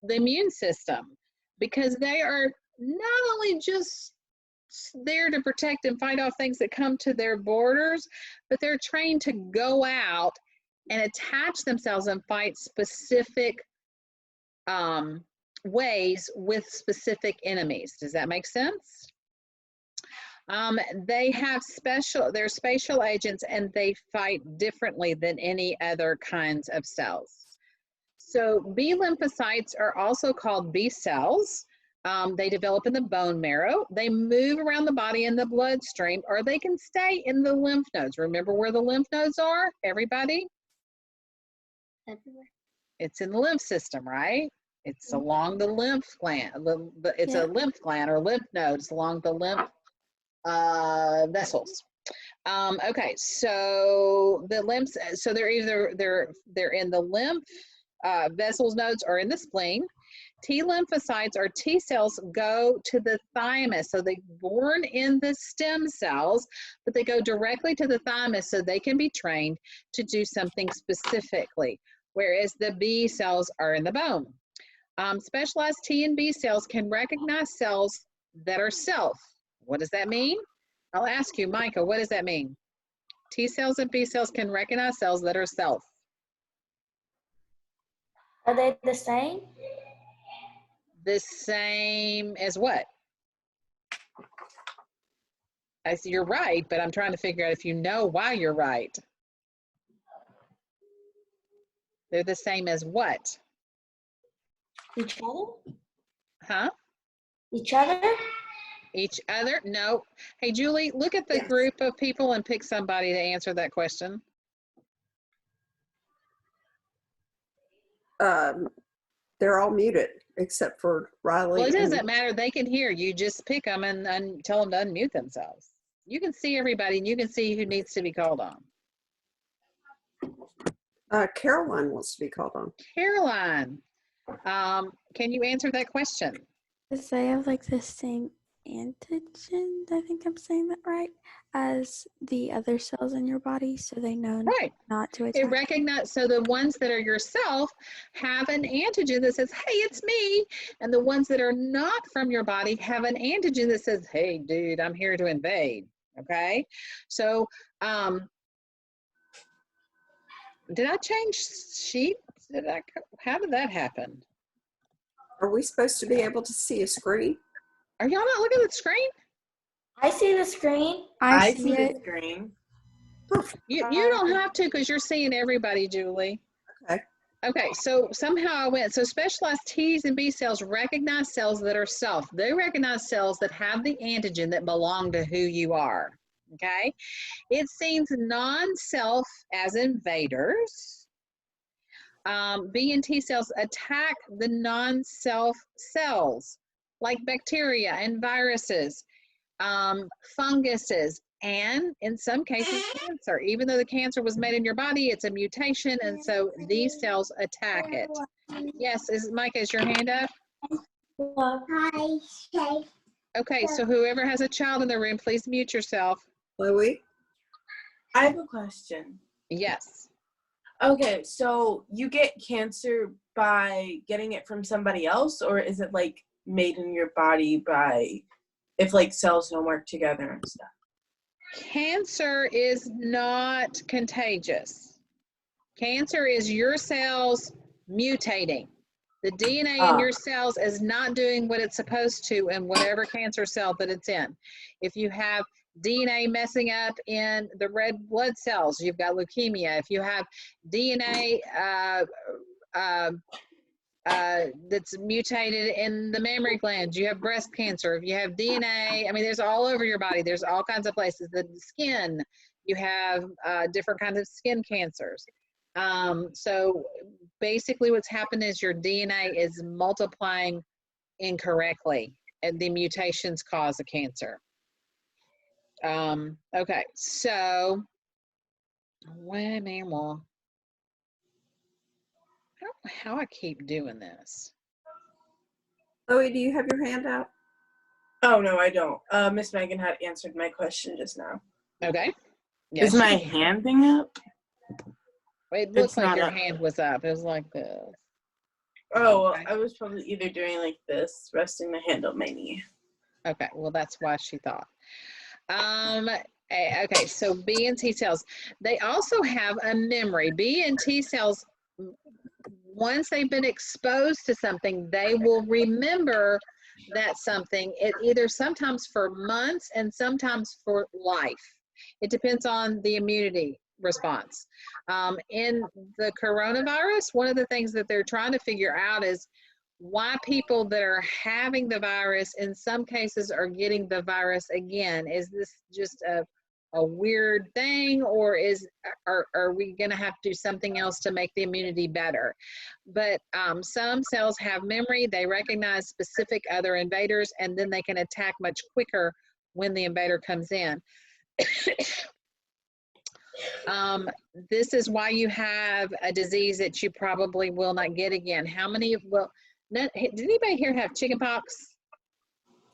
immune system, because they are not only just there to protect and fight off things that come to their borders, but they're trained to go out and attach themselves and fight specific ways with specific enemies. Does that make sense? They have they're spatial agents, and they fight differently than any other kinds of cells. So B lymphocytes are also called B cells. They develop in the bone marrow. They move around the body in the bloodstream, or they can stay in the lymph nodes. Remember where the lymph nodes are, everybody? Everywhere. It's in the lymph system, right? It's along the lymph gland. It's Yeah. a lymph gland or lymph nodes along the lymph vessels. Okay, so the lymphs, so they're either they're in the lymph vessels nodes or in the spleen. T lymphocytes or T cells go to the thymus. So they're born in the stem cells, but they go directly to the thymus so they can be trained to do something specifically, whereas the B cells are in the bone. Specialized T and B cells can recognize cells that are self. What does that mean? I'll ask you, Micah, what does that mean? T cells and B cells can recognize cells that are self. Are they the same? The same as what? I see you're right, but I'm trying to figure out if you know why you're right. They're the same as what? Each other? Huh? Each other? Each other? No. Hey, Julie, look at the Yes. group of people and pick somebody to answer that question. They're all muted except for Riley. Well, it and- doesn't matter. They can hear. You just pick them and tell them to unmute themselves. You can see everybody and you can see who needs to be called on. Caroline wants to be called on. Caroline, can you answer that question? Because they have like the same antigens, I think I'm saying that right, as the other cells in your body, so they know Right. not to It attack. recognize, so the ones that are yourself have an antigen that says, hey, it's me. And the ones that are not from your body have an antigen that says, hey, dude, I'm here to invade. Okay. So, did I change sheets? How did that happen? Are we supposed to be able to see a screen? Are y'all not looking at the screen? I see the screen. I see the it. screen. You don't have to because you're seeing everybody, Julie. Okay. Okay, so somehow I went, so specialized T's and B cells recognize cells that are self. They recognize cells that have the antigen that belong to who you are, okay? It seems non-self as invaders. B and T cells attack the non-self cells like bacteria and viruses, funguses, and in some cases cancer. Even though the cancer was made in your body, it's a mutation, and so these cells attack it. Yes, Micah, is your hand up? Okay, so whoever has a child in the room, please mute yourself. Chloe? I have a question. Yes. Okay, so you get cancer by getting it from somebody else, or is it like made in your body by if like cells don't work together and stuff? Cancer is not contagious. Cancer is your cells mutating. The DNA in your cells is not doing what it's supposed to in whatever cancer cell that it's in. If you have DNA messing up in the red blood cells, you've got leukemia. If you have DNA that's mutated in the mammary glands, you have breast cancer. If you have DNA, I mean, there's all over your body. There's all kinds of places. The skin, you have different kinds of skin cancers. So basically what's happened is your DNA is multiplying incorrectly and the mutations cause a cancer. Okay, so wait a minute more. I don't know how I keep doing this. Chloe, do you have your hand out? Oh no, I don't. Miss Megan had answered my question just now. Okay. Is my hand thing up? It looked It's like not your up. hand was up. It was like this. Oh, well, Okay. I was probably either doing like this, resting my hand on my knee. Okay, well, that's why she thought. Okay, so B and T cells, they also have a memory. B and T cells, once they've been exposed to something, they will remember that something, it either sometimes for months and sometimes for life. It depends on the immunity response. In the coronavirus, one of the things that they're trying to figure out is why people that are having the virus in some cases are getting the virus again. Is this just a a weird thing, or are we going to have to do something else to make the immunity better? But some cells have memory. They recognize specific other invaders, and then they can attack much quicker when the invader comes in. This is why you have a disease that you probably will not get again. How many, did anybody here have chickenpox?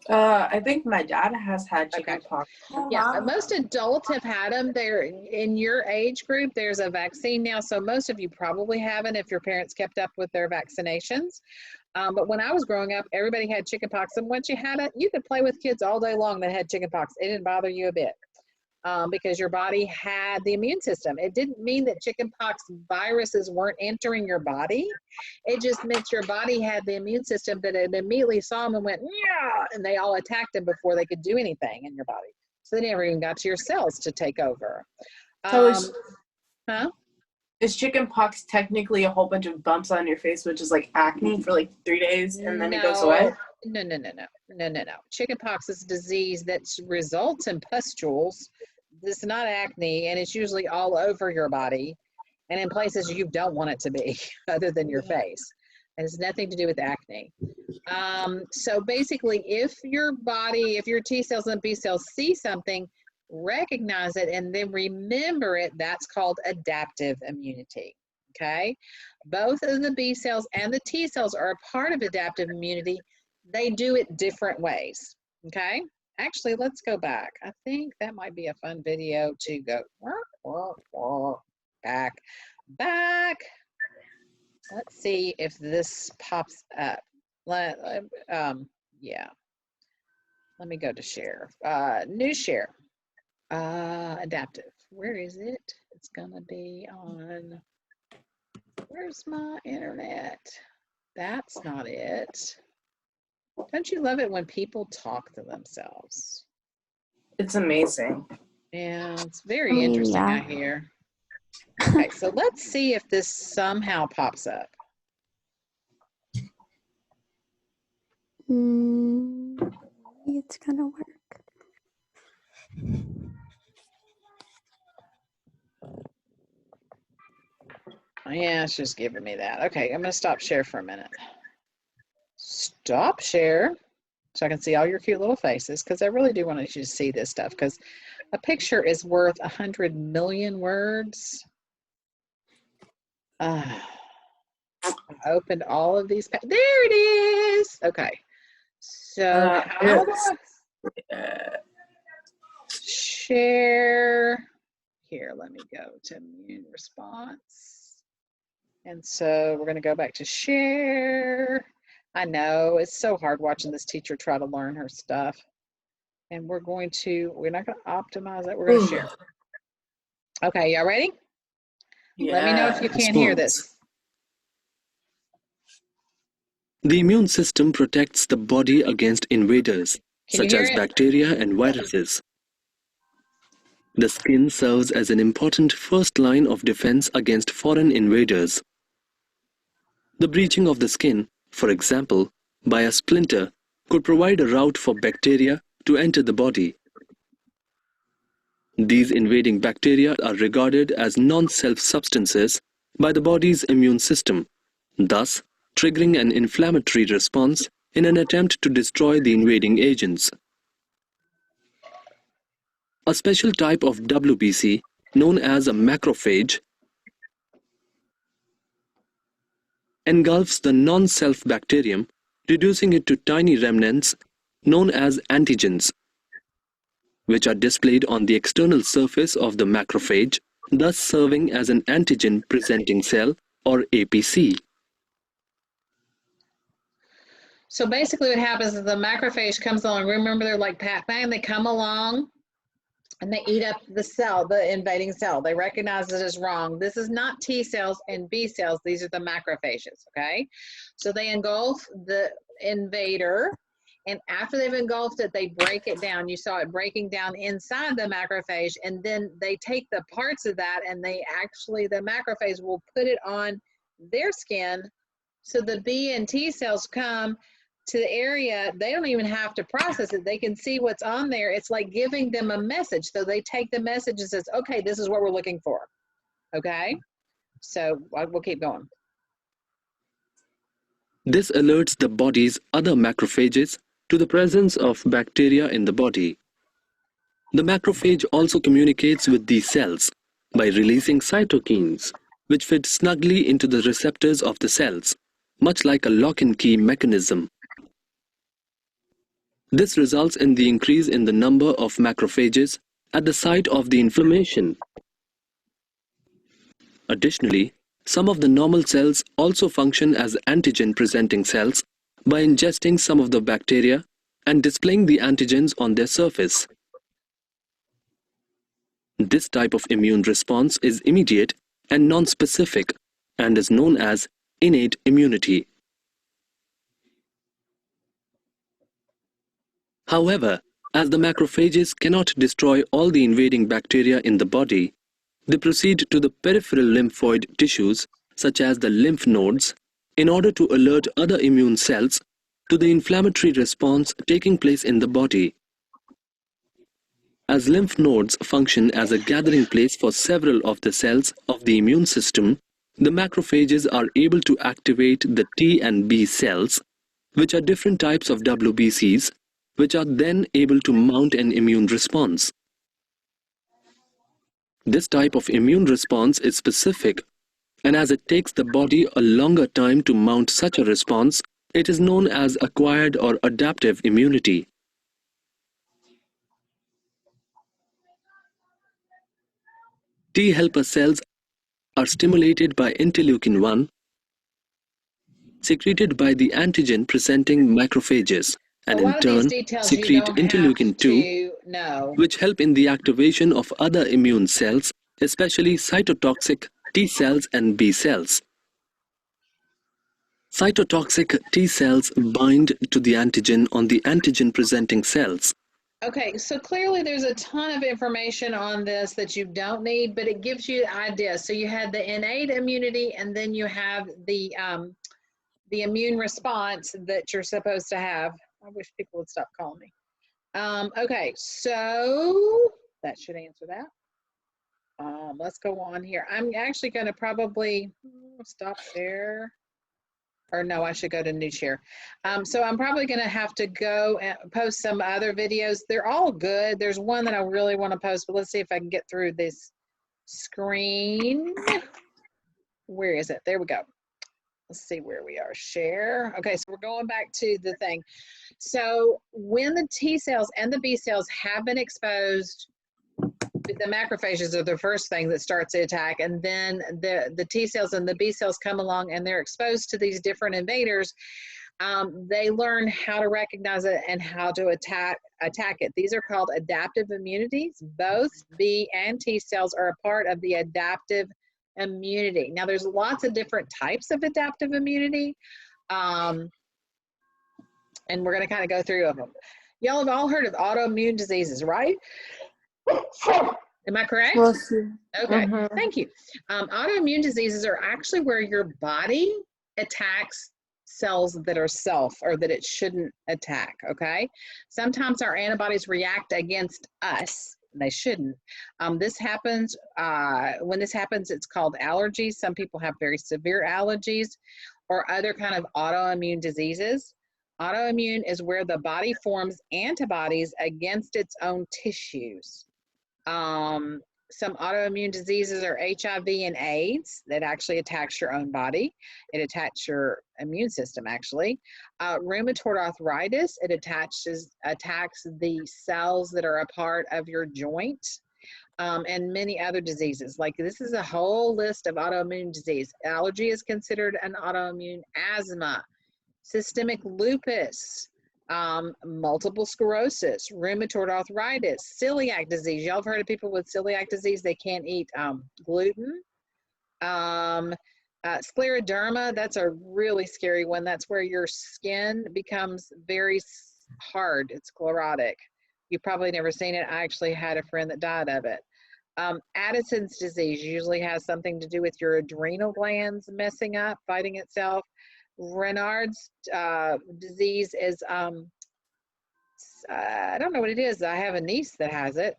I think my dad has had Okay. chickenpox. Yeah, most adults have had them. They're in your age group. There's a vaccine now, so most of you probably haven't if your parents kept up with their vaccinations. But when I was growing up, everybody had chickenpox, and once you had it, you could play with kids all day long that had chickenpox. It didn't bother you a bit. Because your body had the immune system. It didn't mean that chickenpox viruses weren't entering your body. It just meant your body had the immune system that it immediately saw them and went, yeah, and they all attacked them before they could do anything in your body. So they never even got to your cells to take over. So is chickenpox technically a whole bunch of bumps on your face, which is like acne for like 3 days and then it goes away? No. Chickenpox is a disease that results in pustules. This is not acne, and it's usually all over your body and in places you don't want it to be other than your face. It has nothing to do with acne. So basically, if your T cells and B cells see something, recognize it and then remember it, that's called adaptive immunity. Okay? Both of the B cells and the T cells are a part of adaptive immunity. They do it different ways. Okay? Actually, let's go back. I think that might be a fun video to go back. Let's see if this pops up. Yeah. Let me go to share. New share. Adaptive. Where is it? It's gonna be on. Where's my internet? That's not it. Don't you love it when people talk to themselves? It's amazing. Yeah, it's very interesting yeah. out here. Okay, so let's see if this somehow pops up. Maybe it's gonna work. Yeah, it's just giving me that. Okay, I'm gonna stop share for a minute. Stop share so I can see all your cute little faces, because I really do want you to see this stuff, because a picture is worth 100 million words. I opened all of these. There it is. Okay. So how do I share? Here, let me go to immune response. And so we're going to go back to share. I know it's so hard watching this teacher try to learn her stuff. And we're not going to optimize it. We're going to share. Okay, y'all ready? Yeah. Let me know if you can't hear this. The immune system protects the body against invaders, such as it? bacteria and viruses. The skin serves as an important first line of defense against foreign invaders. The breaching of the skin, for example, by a splinter, could provide a route for bacteria to enter the body. These invading bacteria are regarded as non-self substances by the body's immune system, thus triggering an inflammatory response in an attempt to destroy the invading agents. A special type of WBC, known as a macrophage, engulfs the non-self bacterium, reducing it to tiny remnants known as antigens, which are displayed on the external surface of the macrophage, thus serving as an antigen-presenting cell, or APC. So basically what happens is the macrophage comes along. Remember, they're like Pac-Man. They come along and they eat up the cell, the invading cell. They recognize it as wrong. This is not T cells and B cells. These are the macrophages, okay? So they engulf the invader, and after they've engulfed it, they break it down. You saw it breaking down inside the macrophage, and then they take the parts of that and the macrophage will put it on their skin. So the B and T cells come, to the area, they don't even have to process it. They can see what's on there. It's like giving them a message. So they take the message and says, okay, this is what we're looking for. Okay, so we'll keep going. This alerts the body's other macrophages to the presence of bacteria in the body. The macrophage also communicates with these cells by releasing cytokines, which fit snugly into the receptors of the cells, much like a lock and key mechanism. This results in the increase in the number of macrophages at the site of the inflammation. Additionally, some of the normal cells also function as antigen-presenting cells by ingesting some of the bacteria and displaying the antigens on their surface. This type of immune response is immediate and non-specific and is known as innate immunity. However, as the macrophages cannot destroy all the invading bacteria in the body, they proceed to the peripheral lymphoid tissues, such as the lymph nodes, in order to alert other immune cells to the inflammatory response taking place in the body. As lymph nodes function as a gathering place for several of the cells of the immune system, the macrophages are able to activate the T and B cells, which are different types of WBCs, which are then able to mount an immune response. This type of immune response is specific, and as it takes the body a longer time to mount such a response, it is known as acquired or adaptive immunity. T helper cells are stimulated by interleukin-1, secreted by the antigen-presenting macrophages, and in turn secrete interleukin-2, which help in the activation of other immune cells, especially cytotoxic T cells and B cells. Cytotoxic T cells bind to the antigen on the antigen-presenting cells. Okay, so clearly there's a ton of information on this that you don't need, but it gives you an idea. So you had the innate immunity, and then you have the immune response that you're supposed to have. I wish people would stop calling me. Okay, so that should answer that. Let's go on here. I'm actually going to probably stop share. Or no, I should go to new share. So I'm probably going to have to go and post some other videos. They're all good. There's one that I really want to post, but let's see if I can get through this screen. Where is it? There we go. Let's see where we are. Share. Okay, so we're going back to the thing. So when the T cells and the B cells have been exposed, the macrophages are the first thing that starts the attack, and then the T cells and the B cells come along and they're exposed to these different invaders. They learn how to recognize it and how to attack it. These are called adaptive immunities. Both B and T cells are a part of the adaptive immunity. Now there's lots of different types of adaptive immunity, and we're going to kind of go through them. Y'all have all heard of autoimmune diseases, right? Am I correct? Okay, thank you. Autoimmune diseases are actually where your body attacks cells that are self or that it shouldn't attack, okay? Sometimes our antibodies react against us. They shouldn't. This happens, when this happens, it's called allergies. Some people have very severe allergies or other kind of autoimmune diseases. Autoimmune is where the body forms antibodies against its own tissues. Some autoimmune diseases are HIV and AIDS that actually attacks your own body. It attacks your immune system, actually. Rheumatoid arthritis, it attacks the cells that are a part of your joint, and many other diseases. Like this is a whole list of autoimmune disease. Allergy is considered an autoimmune. Asthma, systemic lupus, multiple sclerosis, rheumatoid arthritis, celiac disease. Y'all have heard of people with celiac disease, they can't eat gluten. Scleroderma, that's a really scary one. That's where your skin becomes very hard. It's sclerotic. You've probably never seen it. I actually had a friend that died of it. Addison's disease usually has something to do with your adrenal glands messing up, fighting itself. Raynaud's disease is, I don't know what it is. I have a niece that has it.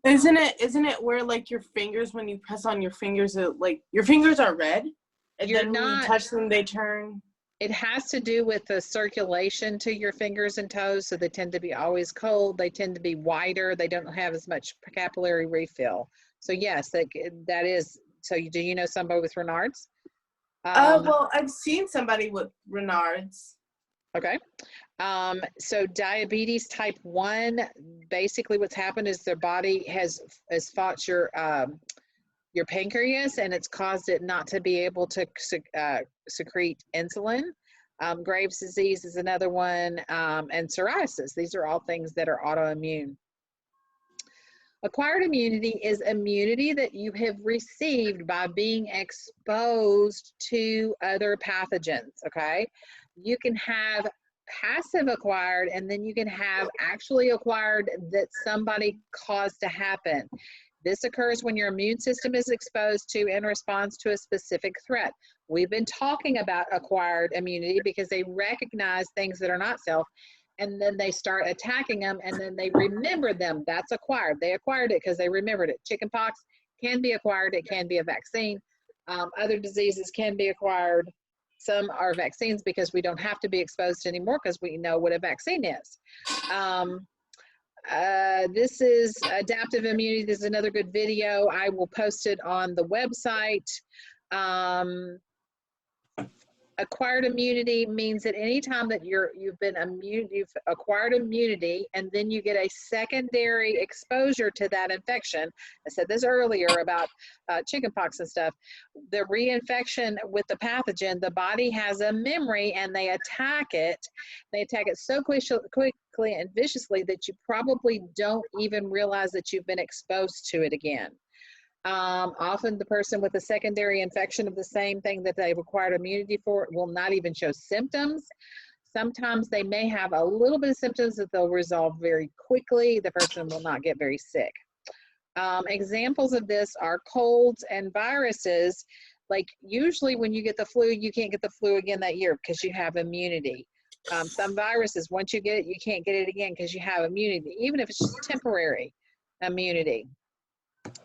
Isn't it where like your fingers, when you press on your fingers, like your fingers are red, and You're then when you not- touch them, they turn? It has to do with the circulation to your fingers and toes, so they tend to be always cold. They tend to be wider. They don't have as much capillary refill. So yes, that is. So do you know somebody with Raynaud's? Well, I've seen somebody with Raynaud's. Okay. So diabetes type 1, basically what's happened is their body has fought your pancreas, and it's caused it not to be able to secrete insulin. Graves' disease is another one, and psoriasis. These are all things that are autoimmune. Acquired immunity is immunity that you have received by being exposed to other pathogens, okay? You can have passive acquired, and then you can have actually acquired that somebody caused to happen. This occurs when your immune system is exposed to in response to a specific threat. We've been talking about acquired immunity because they recognize things that are not self, and then they start attacking them, and then they remember them. That's acquired. They acquired it because they remembered it. Chickenpox can be acquired. It can be a vaccine. Other diseases can be acquired. Some are vaccines because we don't have to be exposed anymore because we know what a vaccine is. This is adaptive immunity. This is another good video. I will post it on the website. Acquired immunity means that anytime that you've acquired immunity, and then you get a secondary exposure to that infection. I said this earlier about chickenpox and stuff. The reinfection with the pathogen, the body has a memory, and they attack it. They attack it so quickly and viciously that you probably don't even realize that you've been exposed to it again. Often the person with a secondary infection of the same thing that they've acquired immunity for will not even show symptoms. Sometimes they may have a little bit of symptoms that they'll resolve very quickly. The person will not get very sick. Examples of this are colds and viruses. Like usually when you get the flu, you can't get the flu again that year because you have immunity. Some viruses, once you get it, you can't get it again because you have immunity, even if it's just temporary immunity.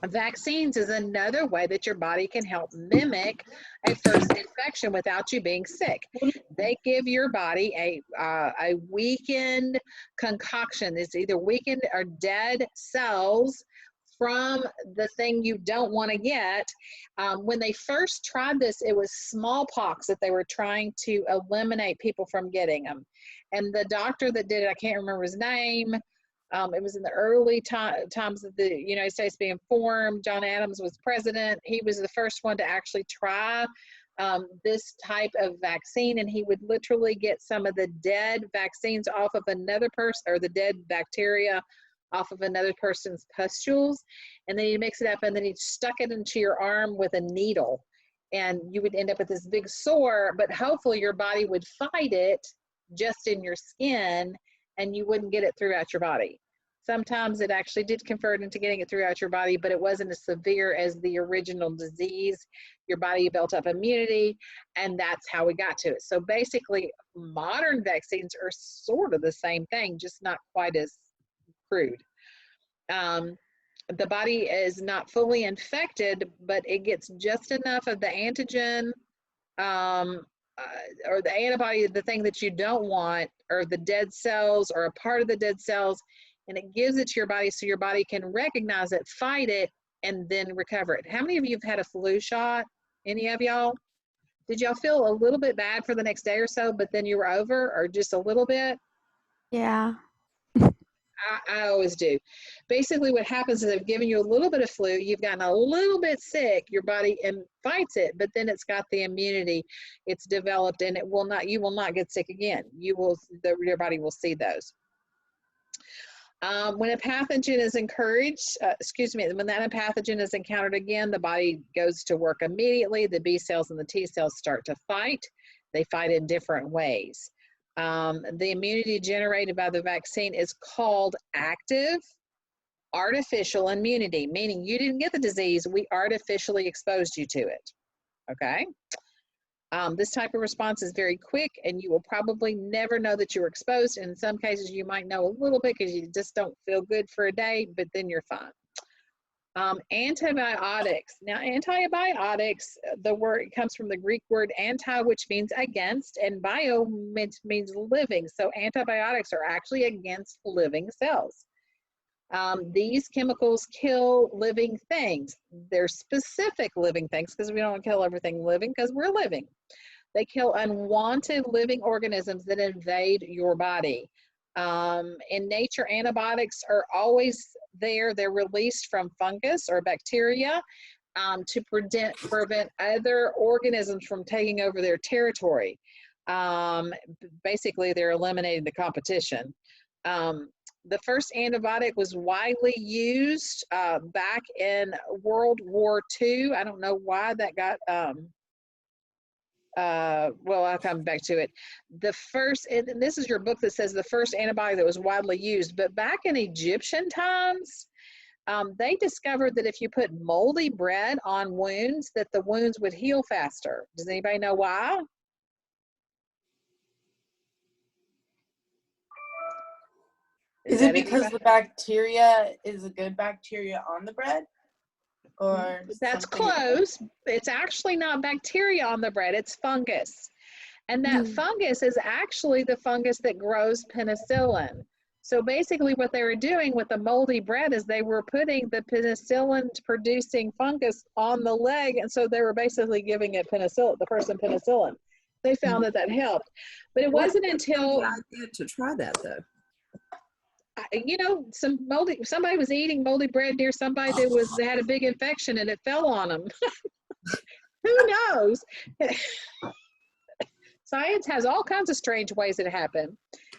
Vaccines is another way that your body can help mimic a first infection without you being sick. They give your body a weakened concoction. It's either weakened or dead cells from the thing you don't want to get. When they first tried this, it was smallpox that they were trying to eliminate people from getting them. And the doctor that did it, I can't remember his name. It was in the early times of the United States being formed. John Adams was president. He was the first one to actually try this type of vaccine, and he would literally get some of the dead vaccines off of another person, or the dead bacteria off of another person's pustules, and then he'd mix it up, and then he stuck it into your arm with a needle, and you would end up with this big sore, but hopefully your body would fight it just in your skin, and you wouldn't get it throughout your body. Sometimes it actually did convert into getting it throughout your body, but it wasn't as severe as the original disease. Your body built up immunity, and that's how we got to it. So basically, modern vaccines are sort of the same thing, just not quite as crude. The body is not fully infected, but it gets just enough of the antigen or the antibody, the thing that you don't want, or the dead cells, or a part of the dead cells, and it gives it to your body so your body can recognize it, fight it, and then recover it. How many of you have had a flu shot? Any of y'all? Did y'all feel a little bit bad for the next day or so, but then you were over, or just a little bit? Yeah. I always do. Basically what happens is they've given you a little bit of flu, you've gotten a little bit sick, your body fights it, but then it's got the immunity, it's developed, and you will not get sick again. Your body will see those. When a pathogen is when that pathogen is encountered again, the body goes to work immediately. The B cells and the T cells start to fight. They fight in different ways. The immunity generated by the vaccine is called active artificial immunity, meaning you didn't get the disease, we artificially exposed you to it, okay? This type of response is very quick, and you will probably never know that you're exposed. In some cases, you might know a little bit because you just don't feel good for a day, but then you're fine. Antibiotics. Now, antibiotics, the word comes from the Greek word anti, which means against, and bio means living. So antibiotics are actually against living cells. These chemicals kill living things. They're specific living things because we don't kill everything living because we're living. They kill unwanted living organisms that invade your body. In nature, antibiotics are always there. They're released from fungus or bacteria to prevent other organisms from taking over their territory. Basically, they're eliminating the competition. The first antibiotic was widely used back in World War II. I don't know why that got, well, I'll come back to it. The first, and this is your book that says the first antibiotic that was widely used, but back in Egyptian times, they discovered that if you put moldy bread on wounds, that the wounds would heal faster. Does anybody know why? Is it because the bacteria is a good bacteria on the bread? Or that's close. It's actually not bacteria on the bread, it's fungus. And that fungus is actually the fungus that grows penicillin. So basically what they were doing with the moldy bread is they were putting the penicillin producing fungus on the leg, and so they were basically giving it penicillin, the person penicillin. They found that helped. But it wasn't until the idea to try that though. You know, somebody was eating moldy bread near somebody that had a big infection and it fell on them. Who knows? Science has all kinds of strange ways that happen.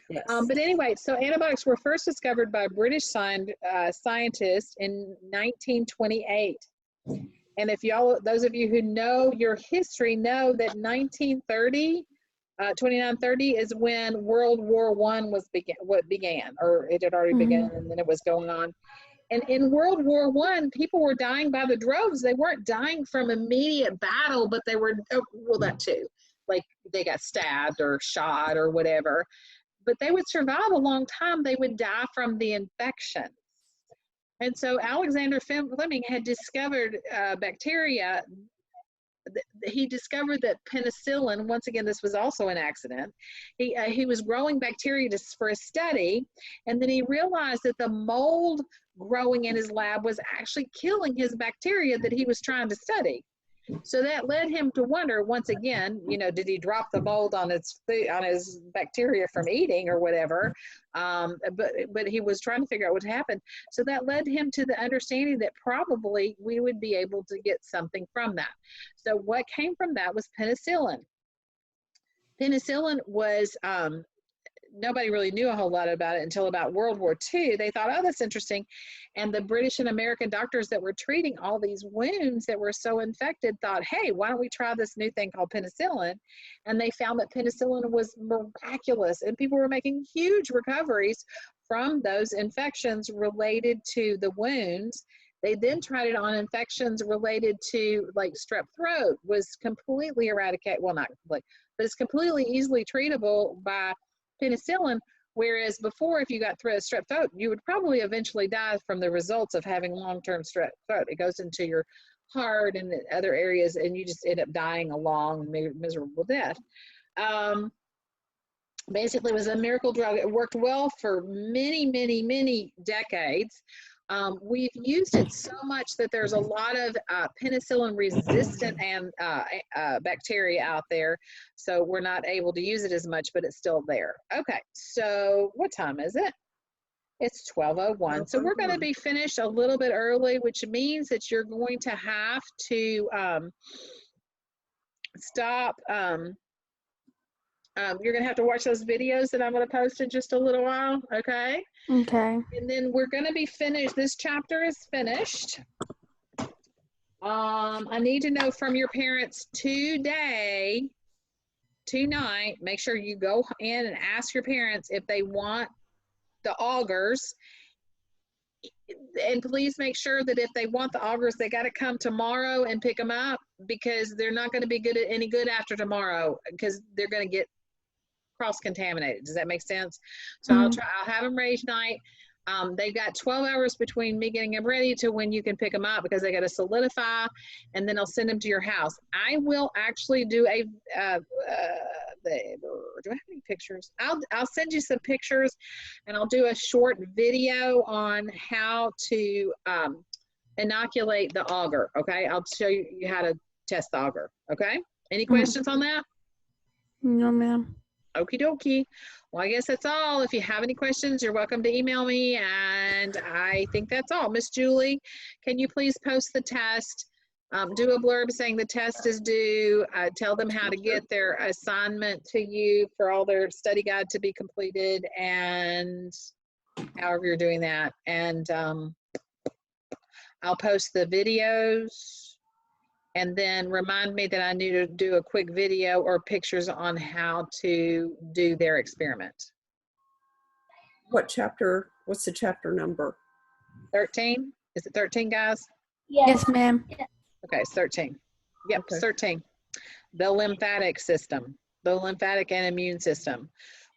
Yes. But anyway, so antibiotics were first discovered by British scientists in 1928. And if those of you who know your history know that 2930 is when World War I began, or it had already begun, and then it was going on. And in World War I, people were dying by the droves. They weren't dying from immediate battle, but they were, well, that too. Like they got stabbed or shot or whatever. But they would survive a long time. They would die from the infections. And so Alexander Fleming had discovered bacteria. He discovered that penicillin, once again, this was also an accident. He was growing bacteria for a study, and then he realized that the mold growing in his lab was actually killing his bacteria that he was trying to study. So that led him to wonder, once again, you know, did he drop the mold on his bacteria from eating or whatever? But he was trying to figure out what happened. So that led him to the understanding that probably we would be able to get something from that. So what came from that was penicillin. Penicillin was, nobody really knew a whole lot about it until about World War II. They thought, oh, that's interesting. And the British and American doctors that were treating all these wounds that were so infected thought, hey, why don't we try this new thing called penicillin? And they found that penicillin was miraculous, and people were making huge recoveries from those infections related to the wounds. They then tried it on infections related to, like, strep throat was completely eradicated. Well, not completely, but it's completely easily treatable by penicillin, whereas before, if you got strep throat, you would probably eventually die from the results of having long-term strep throat. It goes into your heart and other areas, and you just end up dying a long, miserable death. Basically, it was a miracle drug. It worked well for many, many, many decades. We've used it so much that there's a lot of penicillin resistant and bacteria out there, so we're not able to use it as much, but it's still there. Okay, so what time is it? It's 12:01. So we're going to be finished a little bit early, which means that you're going to have to stop. You're going to have to watch those videos that I'm going to post in just a little while, okay? Okay. And then we're going to be finished. This chapter is finished. I need to know from your parents tonight, make sure you go in and ask your parents if they want the augers and please make sure that if they want the augers, they got to come tomorrow and pick them up, because they're not going to be any good after tomorrow, because they're going to get cross-contaminated. Does that make sense? So I'll have them ready tonight. They've got 12 hours between me getting them ready to when you can pick them up, because they got to solidify, and then I'll send them to your house. I will actually do a, do I have any pictures? I'll send you some pictures, and I'll do a short video on how to inoculate the auger. Okay, I'll show you how to test the auger. Okay, any questions on that? No, ma'am. Okie dokie. Well, I guess that's all. If you have any questions, you're welcome to email me, and I think that's all. Miss Julie, can you please post the test? Do a blurb saying the test is due. Tell them how to get their assignment to you for all their study guide to be completed, and however you're doing that. And I'll post the videos, and then remind me that I need to do a quick video or pictures on how to do their experiment. What chapter? What's the chapter number? 13? Is it 13, guys? Yes, ma'am. Okay, it's 13. Yep, Okay. 13. The lymphatic system, the lymphatic and immune system.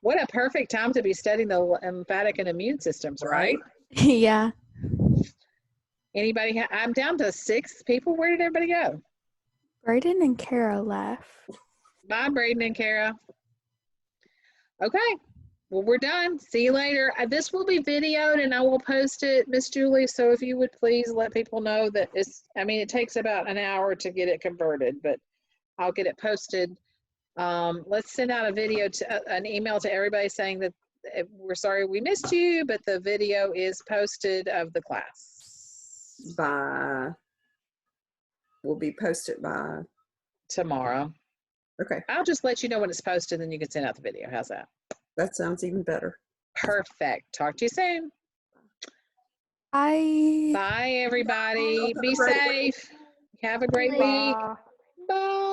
What a perfect time to be studying the lymphatic and immune systems, right? Yeah. Anybody? I'm down to 6 people. Where did everybody go? Braden and Kara left. Bye, Braden and Kara. Okay, well, we're done. See you later. This will be videoed, and I will post it, Miss Julie. So if you would please let people know that it takes about an hour to get it converted, but I'll get it posted. Let's send out a video an email to everybody saying that we're sorry we missed you, but the video is posted of the class. Will be posted by Tomorrow. Okay, I'll just let you know when it's posted, then you can send out the video. How's that? that sounds even better. Perfect. Talk to you soon. Bye. Bye, everybody. Have a Be great safe. Have a great week. Bye. Bye.